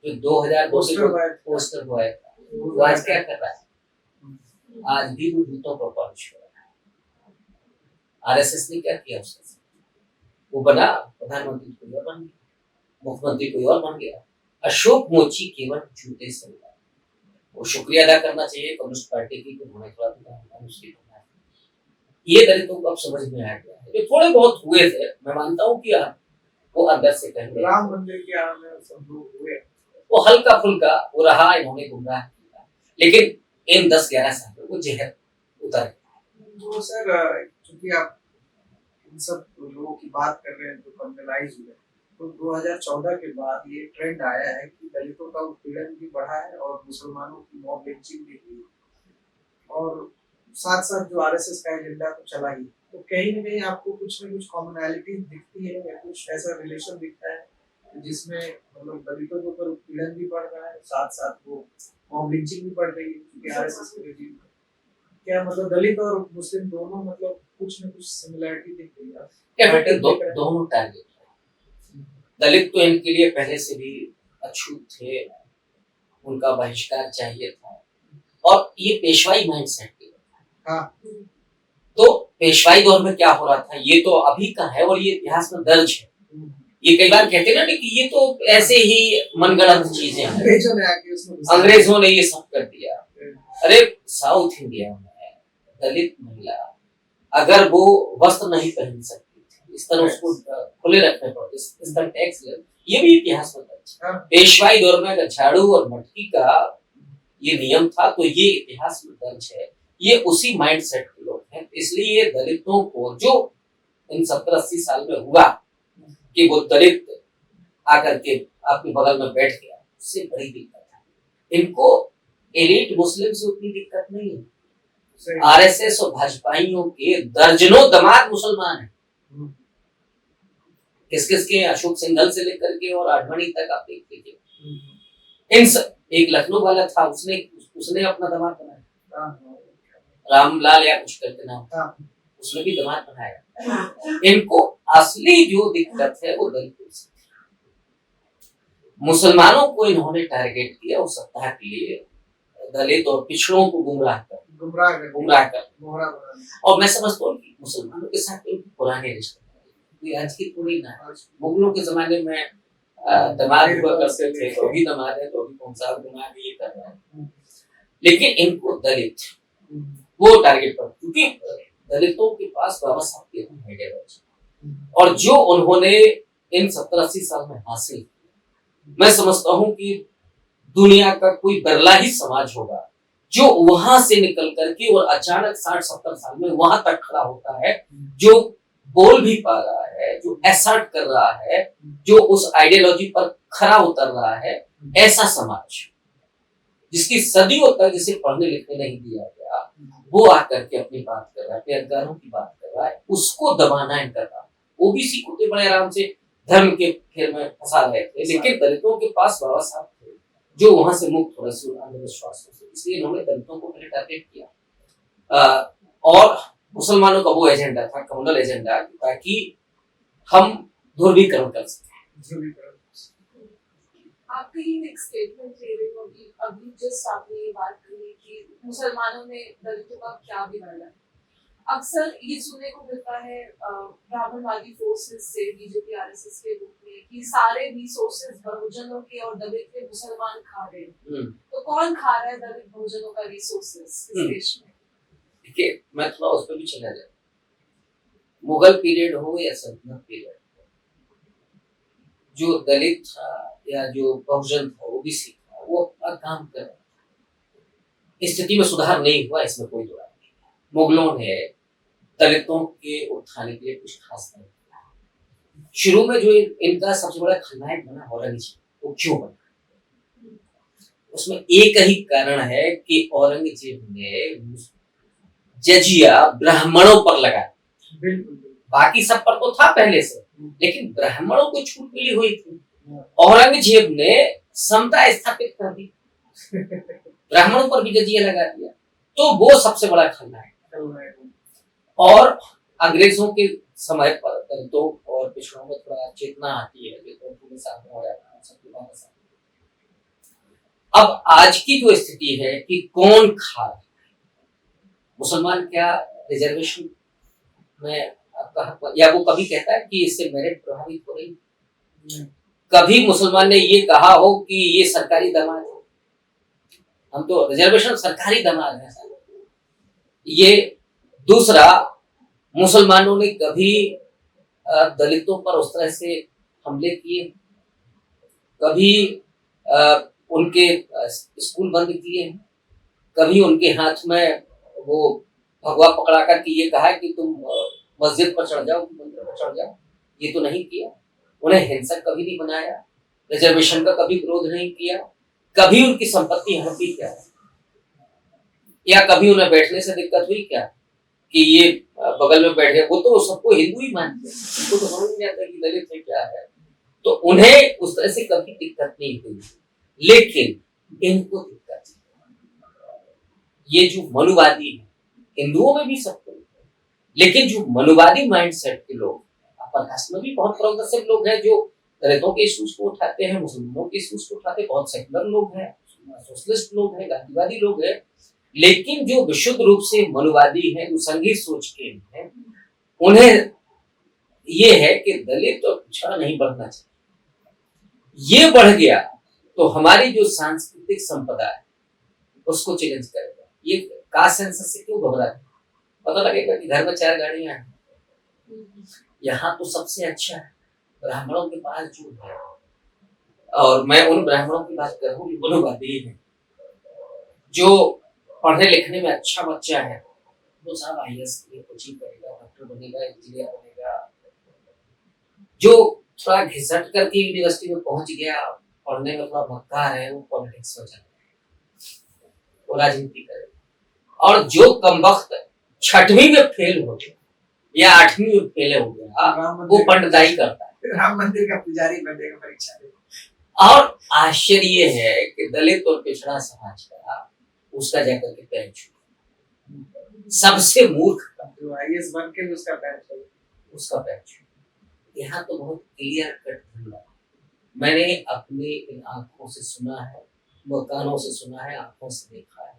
जो 2002 से पोस्टर बॉय था, वो आज क्या कर रहा है? आज भी वो जूतों पर पॉलिश हो रहा है। आरएसएस ने क्या किया उसके साथ? वो बना प्रधानमंत्री कोई और बन गया, मुख्यमंत्री कोई और बन गया। अशोक मोची केवल जूते से मिला। वो शुक्रिया अदा करना चाहिए कम्युनिस्ट पार्टी की, उन्होंने थोड़ा ये दलितों को अब समझ में आ गया है। जो थोड़े बहुत हुए थे, मैं मानता हूँ कि वो अंदर से कहेंगे राम मंदिर के आने सब लोग हुए, वो हल्का फुल्का वो रहा, इन्होंने गुमराह किया, लेकिन इन 10-11 साल में वो जहर उतर गया। तो सर क्योंकि आप इन सब लोगों की बात कर रहे हैं जो कम्युनलाइज हुए, तो 2014 के बाद ये ट्रेंड आया है कि दलितों का उत्पीड़न भी बढ़ा है और मुसलमानों की मॉब लिंचिंग भी हुई, और साथ साथ जो आरएसएस का एजेंडा तो चला ही, तो कहीं न कहीं आपको कुछ न कुछ कॉमनैलिटी दिखती है या कुछ ऐसा रिलेशन दिखता है जिसमें मतलब दलितों के ऊपर उत्पीड़न भी बढ़ रहा है, साथ साथ वो मॉब लिंचिंग भी बढ़ रही है क्योंकि आरएसएस के रेजिम में क्या मतलब दलित और मुस्लिम दोनों मतलब कुछ न कुछ सिमिलरिटी दिख रही है? दोनों टारगेट है। दलित तो इनके लिए पहले से भी अछूत थे, उनका बहिष्कार चाहिए था, और ये पेशवाई माइंडसेट के लोग। हाँ, तो पेशवाई दौर में क्या हो रहा था ये तो अभी का है, और ये इतिहास में दर्ज है। ये कई बार कहते ना कि ये तो ऐसे ही मनगढ़ंत चीजें हैं, अंग्रेजों ने ये सब कर दिया। अरे साउथ इंडिया में दलित महिला अगर वो वस्त्र नहीं पहन सकती थी, इस तरह उसको खुले रखने पड़ते, इस तरह टैक्स ले, ये भी इतिहास में दर्ज है। पेशवाई दौर में अगर झाड़ू और मटकी का ये नियम था तो ये इतिहास में दर्ज है। ये उसी माइंड सेट के लोग हैं, इसलिए दलितों को जो इन 70-80 साल में हुआ कि वो दलित आकर के आपके बगल में बैठ गया, उससे बड़ी दिक्कत है। इनको एलीट मुस्लिम से उतनी दिक्कत नहीं है। आरएसएस और भाजपाइयों के दर्जनों दामाद मुसलमान हैं। किस किस के? अशोक सिंघल से लेकर के और आडवाणी तक आप देख लीजिए। एक लखनऊ वाला था, उसने अपना दामाद बनाया। रामलाल या कुछ करके नाम, हाँ। उसने भी दामाद बनाया। इनको असली जो दिक्कत है वो दलितों से, मुसलमानों को इन्होंने टारगेट किया उस सत्ता के लिए, दलित और पिछड़ों को गुमराह कर। और मैं समझता हूँ कि मुसलमानों के साथ उनकी पुराने रिश्ते, कोई आज की थोड़ी ना। मुगलों के जमाने में दामाद हुआ करते थे, तो अभी दामाद है तो अभी कौन सा दामाद ये कर रहा है, लेकिन इनको दलित वो टारगेट पर, क्योंकि दलितों के पास बाबा साहब के आइडियोलॉजी और जो उन्होंने इन 70-80 साल में हासिल किया, मैं समझता हूं कि दुनिया का कोई बिरला ही समाज होगा जो वहां से निकल करके और अचानक 60-70 साल में वहां तक खड़ा होता है, जो बोल भी पा रहा है, जो असर्ट कर रहा है, जो उस आइडियोलॉजी पर खरा उतर रहा है। ऐसा समाज जिसकी सदियों तक जिसे पढ़ने लिखने नहीं दिया गया, वो आकर के अपनी बात कर रहा है, अपने अधिकारों की बात कर रहा है, उसको दबाना इनका काम। ओबीसी को तो बड़े आराम से धर्म के फेर में फंसा रहे थे, लेकिन दलितों के पास बाबा साहब थे जो वहां से मुक्त हो रहे थे अंधविश्वासों से, इसलिए इन्होंने दलितों को पहले टारगेट किया। और मुसलमानों का वो एजेंडा था, कम्युनल एजेंडा, ताकि हम ध्रुवीकरण कर सकें। आप कहीं एक स्टेटमेंट ले रहे हो कि अभी जस्ट आपने ये बात कही कि मुसलमानों ने दलितों का क्या बिगाड़ा। अक्सर ये सुनने को मिलता है ब्राह्मणवादी फोर्सेस से, बीजेपी आरएसएस के रूप में, कि सारे रिसोर्सेज बहुजनों के और दलित के मुसलमान खा रहे हैं। तो कौन खा रहा है दलित बहुजनों का रिसोर्सेज इस देश में? देखिए, मैं थोड़ा उस पर भी चला जाए। मुगल पीरियड हो या सल्तनत पीरियड, जो दलित था या जो बहुजन था, ओबीसी था, वो अपना काम कर रहा था। स्थिति में सुधार नहीं हुआ, इसमें कोई दो राय नहीं। मुगलों ने दलितों के उत्थान के लिए कुछ खास नहीं किया। शुरू में जो इनका सबसे बड़ा खलनायक बना औरंगजेब, वो क्यों बना? उसमें एक ही कारण है कि औरंगजेब ने जजिया ब्राह्मणों पर लगा। बाकी सब पर तो था पहले से, लेकिन ब्राह्मणों को छूट मिली हुई थी। औरंगजेब ने समता स्थापित कर दी, ब्राह्मणों पर भी जजिया लगा दिया, तो वो सबसे बड़ा खलनायक। और अंग्रेजों के समय पर दलितों और पिछड़ों में थोड़ा चेतना आती है, जो सामने हो जाता है सबके पास। अब आज की जो स्थिति है कि कौन खा रहा है, मुसलमान क्या रिजर्वेशन में या वो कभी कहता है कि इससे मेरिट प्रभावित हो रही? कभी मुसलमान ने ये कहा हो कि ये सरकारी दामाद है, हम तो रिजर्वेशन सरकारी दामाद है। ये दूसरा, मुसलमानों ने कभी दलितों पर उस तरह से हमले किए? कभी उनके स्कूल बंद किए? कभी उनके हाथ में वो भगवा पकड़ा कर के ये कहा कि तुम मस्जिद पर चढ़ जाओ, मंदिर पर चढ़ जाओ? ये तो नहीं किया। उन्हें हिंसक कभी नहीं बनाया, रिजर्वेशन का कभी विरोध नहीं किया, कभी उनकी संपत्ति हड़पी क्या, या कभी उन्हें बैठने से दिक्कत हुई क्या कि ये बगल में बैठे? वो तो सबको हिंदू ही मानते हैं, उनको तो समझ नहीं आता कि दलित है क्या है, तो उन्हें उस तरह से कभी दिक्कत नहीं हुई। लेकिन इनको दिक्कत, ये जो मनुवादी है, हिंदुओं में भी सबको, लेकिन जो मनुवादी माइंडसेट के लोग, अपर कास्ट में भी बहुत प्रोग्रेसिव लोग हैं जो दलितों के इश्यूज को उठाते हैं, मुसलमानों के इश्यूज को उठाते हैं, बहुत सेक्युलर लोग हैं, सोशलिस्ट लोग हैं, गांधीवादी लोग हैं, लेकिन जो विशुद्ध रूप से मनुवादी हैं, जो संघी सोच के हैं, उन्हें ये है कि दलित और पिछड़ा नहीं बढ़ना चाहिए। ये बढ़ गया तो हमारी जो सांस्कृतिक संपदा है उसको चैलेंज करेगा। ये कास्ट सेंसस से क्यों घबरा है? पता लगेगा कि घर में 4 गाड़ियां हैं, यहाँ तो सबसे अच्छा है ब्राह्मणों के पास जो है, और मैं उन ब्राह्मणों की बात कर रहा हूँ जो मनुवादी है, जो पढ़ने लिखने में अच्छा बच्चा है, वो साहब IAS के लिए कोचिंग करेगा, डॉक्टर बनेगा, इंजीनियर बनेगा। जो थोड़ा घिसट करके यूनिवर्सिटी में पहुंच गया, पढ़ने में थोड़ा मक्कार है, वो पॉलिटिक्स में चला, वो राजनीति करेगा। और जो कमबख्त 6वीं में फेल हो गया या 8वीं में फेल हो गया, वो पंडिताई करता है, राम मंदिर का पुजारी बनेगा परीक्षा में। और आश्चर्य ये है कि दलित और पिछड़ा समाज का उसका जाकर के पैर छू, सबसे मूर्ख जो आईएएस बन के उसका पैर चले। उसका पैच। यहाँ तो बहुत क्लियर कट धंधा। मैंने अपने इन आंखों से सुना है, वो कानों से सुना है, आंखों से देखा है,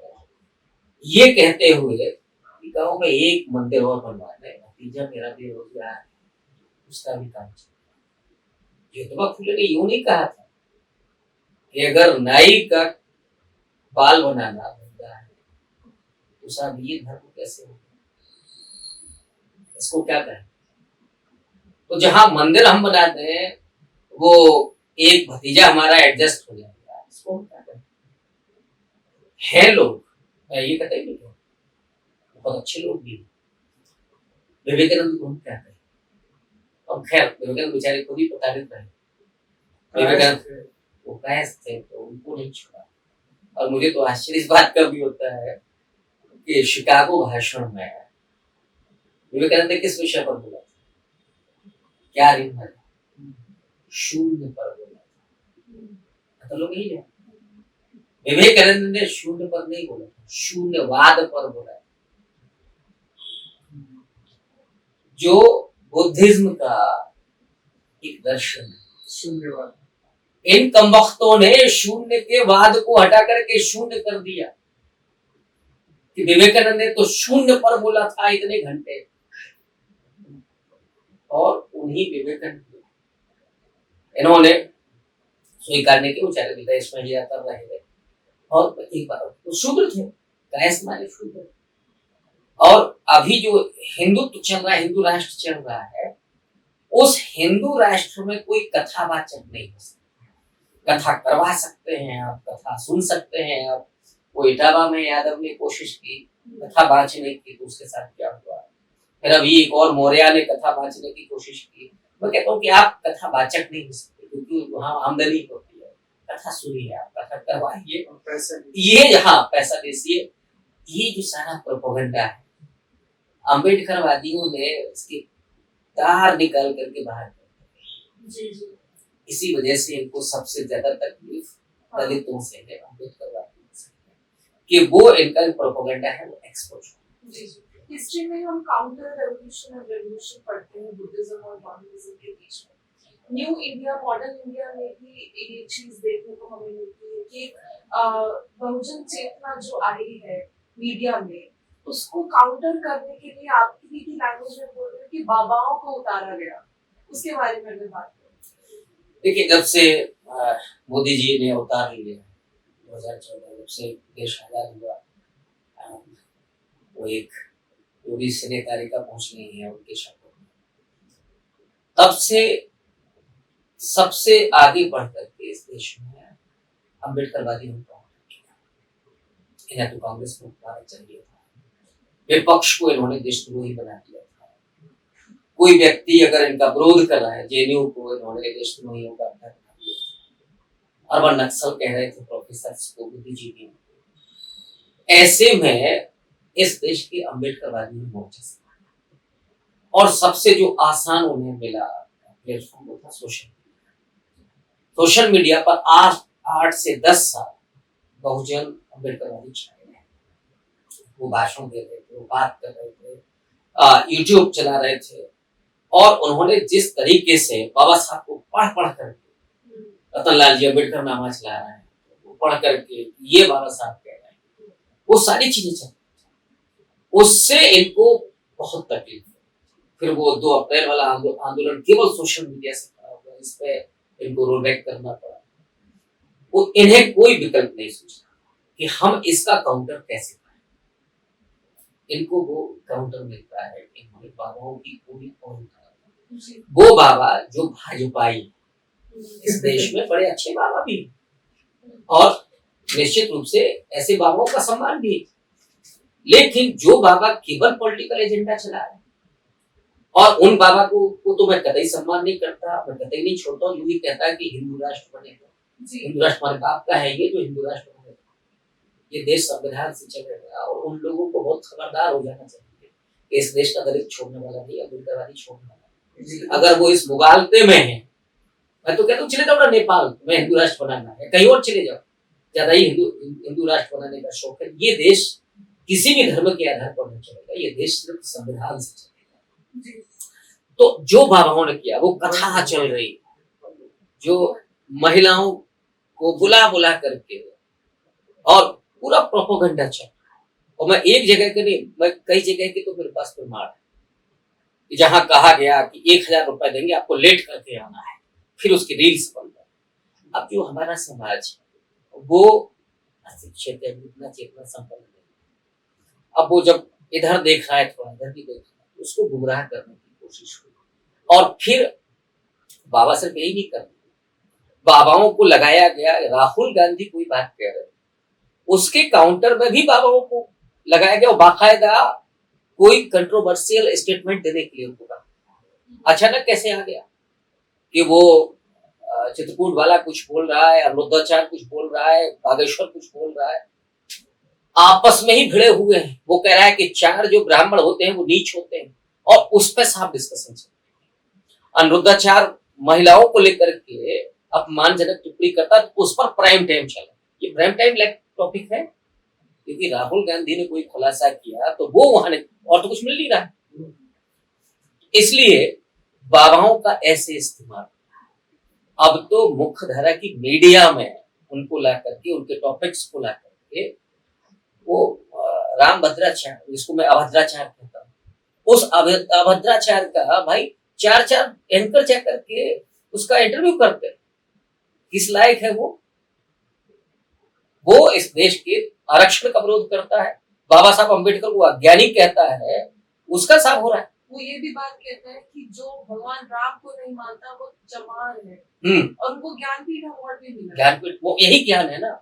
ये कहते हुए कि गाँव में एक मंदिर और बनवाना है, नतीजा मेरा बेरोजगार है, उसका भी काम चल रहा है। ज्योतिबा फुले ने यूं नहीं कहा था कि अगर नाई का बाल बनाना धंधा है तो साहब ये धर्म कैसे होगा, इसको क्या कहें। तो जहां मंदिर हम बनाते हैं वो एक भतीजा हमारा एडजस्ट हो जाएगा, इसको हम क्या कहें। है लोग, मैं ये कहते नहीं हूँ, बहुत अच्छे लोग भी। विवेकानंद को हम क्या कहें। अब खैर विवेकानंद बेचारे खुद ही प्रताड़ित रहे। विवेकानंद वो कैस थे तो उनको नहीं छोड़ा। और मुझे तो आश्चर्य इस बात का भी होता है कि शिकागो भाषण में विवेकानंद ने किस विषय पर बोला था, क्या रिंग है, शून्य पर बोला था। तो लोग यही है, विवेकानंद ने शून्य पर नहीं बोला, शून्यवाद पर बोला। जो बुद्धिज्म का एक दर्शन है, शून्यवाद। इन कमबख्तों ने शून्य के वाद को हटा करके शून्य कर दिया कि विवेकानंद ने तो शून्य पर बोला था इतने घंटे। और उन्हीं विवेकानंद इन्होंने स्वीकारने के बेचारे विदेश में लिया कर रहे थे। और एक बार तो शूद्र थे, कैस माने शूद्र। और अभी जो हिंदुत्व चल रहा है, हिंदू राष्ट्र चल रहा है, उस हिंदू राष्ट्र में कोई कथावाचक नहीं हो सकता। कथा करवा सकते हैं आप, कथा सुन सकते हैं आप। वो इटावा में यादव ने कोशिश की कथा बांचने की, तो उसके साथ क्या हुआ। फिर अभी एक और मौर्या ने कथा बांचने की कोशिश की। मैं कहता हूँ कि आप कथावाचक नहीं हो सकते, क्योंकि वहाँ आमदनी होती है। कथा सुनिए, आप कथा करवाइए, ये यहाँ पैसा दीजिए। ये जो सारा प्रोपेगेंडा है, अम्बेडकरवादियों ने इसकी तार निकाल करके बाहर कर दी। इसी वजह से इनको सबसे ज्यादा तकलीफ दलितों से है, अम्बेडकरवादियों से है, कि वो इनका प्रोपेगेंडा है वो एक्सपोज। हिस्ट्री में हम काउंटर रेवोल्यूशन और रेवोल्यूशन पढ़ते हैं बुद्धिज्म और मॉडर्निज्म के बीच में। न्यू इंडिया, मॉडर्न इंडिया में भी ये चीज देखने को हमें मिलती है कि बहुजन चेतना जो आई है मीडिया में, उसको काउंटर करने के लिए आपकी की लैंग्वेज में बोल रहे हैं कि बाबाओं को उतारा गया। उसके बारे में बात करें। देखिए, जब से मोदी जी ने अवतार लिया 2014, जब से देश आजाद हुआ, वो एक योगी सिने तारिका पहुंच नहीं है उनके शब्दों में, तब से सबसे आगे बढ़ करके इस देश में अम्बेडकरवादी ने काउंटर किया। इन्हें तो कांग्रेस को उतारना चाहिए था, विपक्ष को इन्होंने देशद्रोही बना दिया था। कोई व्यक्ति अगर इनका विरोध कर रहा है, जेएनयू को इन्होंने देशद्रोहियों का अध्यक्ष बना दिया। अर्बन नक्सल कह रहे थे प्रोफेसर को, बुद्धिजीवी। ऐसे में इस देश के अम्बेडकरवादी ने मोर्चा संभाला और सबसे जो आसान उन्हें मिला प्लेटफॉर्म वो था सोशल मीडिया। सोशल मीडिया पर 8 से 10 साल बहुजन अम्बेडकरवादी छाए रहे। वो भाषण दे रहे थे, वो बात कर रहे थे, यूट्यूब चला रहे थे। और उन्होंने जिस तरीके से बाबा साहब को पढ़ करके, रतनलाल जी अम्बेडकर नामा चला रहे हैं, वो पढ़ करके ये बाबा साहब कह रहे हैं, वो सारी चीजें चल, उससे इनको बहुत तकलीफ है। फिर वो 2 अप्रैल वाला आंदोलन केवल सोशल मीडिया से खड़ा हुआ, इस पे इनको रोल बैक करना पड़ा। वो इन्हें कोई विकल्प नहीं सोचा कि हम इसका काउंटर कैसे करें। इनको वो काउंटर मिलता है, इन्होंने बाबाओं की पूरी कौन, वो बाबा जो भाजपाई, इस देश में बड़े अच्छे बाबा भी और निश्चित रूप से ऐसे बाबाओं का सम्मान भी, लेकिन जो बाबा केवल पॉलिटिकल एजेंडा चला रहे हैं, और उन बाबा को तो मैं कतई सम्मान नहीं करता, मैं कतई नहीं छोड़ता हूँ। जो भी कहता है कि हिंदू राष्ट्र बनेगा, हिंदू राष्ट्र हमारे बाप का है, ये जो हिंदू राष्ट्र बनेगा, ये देश संविधान से चलेगा। और उन लोगों को बहुत खबरदार हो जाना चाहिए कि इस देश का दलित छोड़ने वाला नहीं, अम्बेडकरवादी छोड़ने वाला। अगर वो इस मुगालते में है, मैं तो कहता हूँ चले जाओ ना नेपाल में, हिंदू राष्ट्र बनाना है, कहीं और चले जाओ, ज्यादा ही हिंदू राष्ट्र बनाने का शौक है। ये देश किसी भी धर्म के आधार पर नहीं चलेगा, ये देश सिर्फ संविधान से चलेगा। तो जो बाबाओं ने किया, वो कथा चल रही, जो महिलाओं को बुला बुला करके और पूरा प्रोपोगंडा चल रहा है। और मैं एक जगह के नहीं, मैं कई जगह के तो मेरे पास प्रमाण है, जहां कहा गया कि 1000 रुपए देंगे, आपको लेट करके आना है, फिर उसकी रील्स बन रही। अब जो हमारा समाज है वो अशिक्षित है, इतना चेतना संपन्न नहीं। अब वो जब इधर देख रहा है, थोड़ा इधर भी देख रहा है, उसको गुमराह करने की कोशिश हुई। और फिर बाबा सिर्फ यही नहीं कर, बाबाओं को लगाया गया। राहुल गांधी कोई बात कह रहे, उसके काउंटर में भी बाबाओं को लगाया गया, बाकायदा कोई कंट्रोवर्शियल स्टेटमेंट देने के लिए उनको कहा। अचानक कैसे आ गया कि वो चित्रकूट वाला कुछ बोल रहा है, अमृताचार्य कुछ बोल रहा है, बागेश्वर कुछ बोल रहा है, आपस में ही भिड़े हुए हैं। वो कह रहा है कि 4 जो ब्राह्मण होते हैं वो नीच होते हैं, और उस पर साफ डिस्कशन चल रही है। अनिरुद्धाचार्य महिलाओं को लेकर के अपमानजनक टिप्पणी करता, तो उस पर प्राइम टाइम चला। ये प्राइम टाइम लाइक टॉपिक है, क्योंकि राहुल गांधी ने कोई खुलासा किया तो वो वहां और तो कुछ मिल नहीं रहा। इसलिए बाबाओं का ऐसे इस्तेमाल अब तो मुख्य धारा की मीडिया में उनको ला करके, उनके टॉपिक्स को ला करके, वो राम भद्राचार्य, जिसको मैं अभद्राचार्य कहता हूँ, उस अभद्राचार्य का भाई 4 एंकर जा करके उसका इंटरव्यू करते हैं। किस लायक है वो इस देश के आरक्षण का विरोध करता है, बाबा साहब अम्बेडकर को अज्ञानी कहता है, उसका साफ हो रहा है। वो ये भी बात कहता है कि जो भगवान राम को नहीं मानता वो चमार है, और उनको ज्ञानपीठ अवार्ड भी मिला। ज्ञानपीठ, वो यही ज्ञान है ना,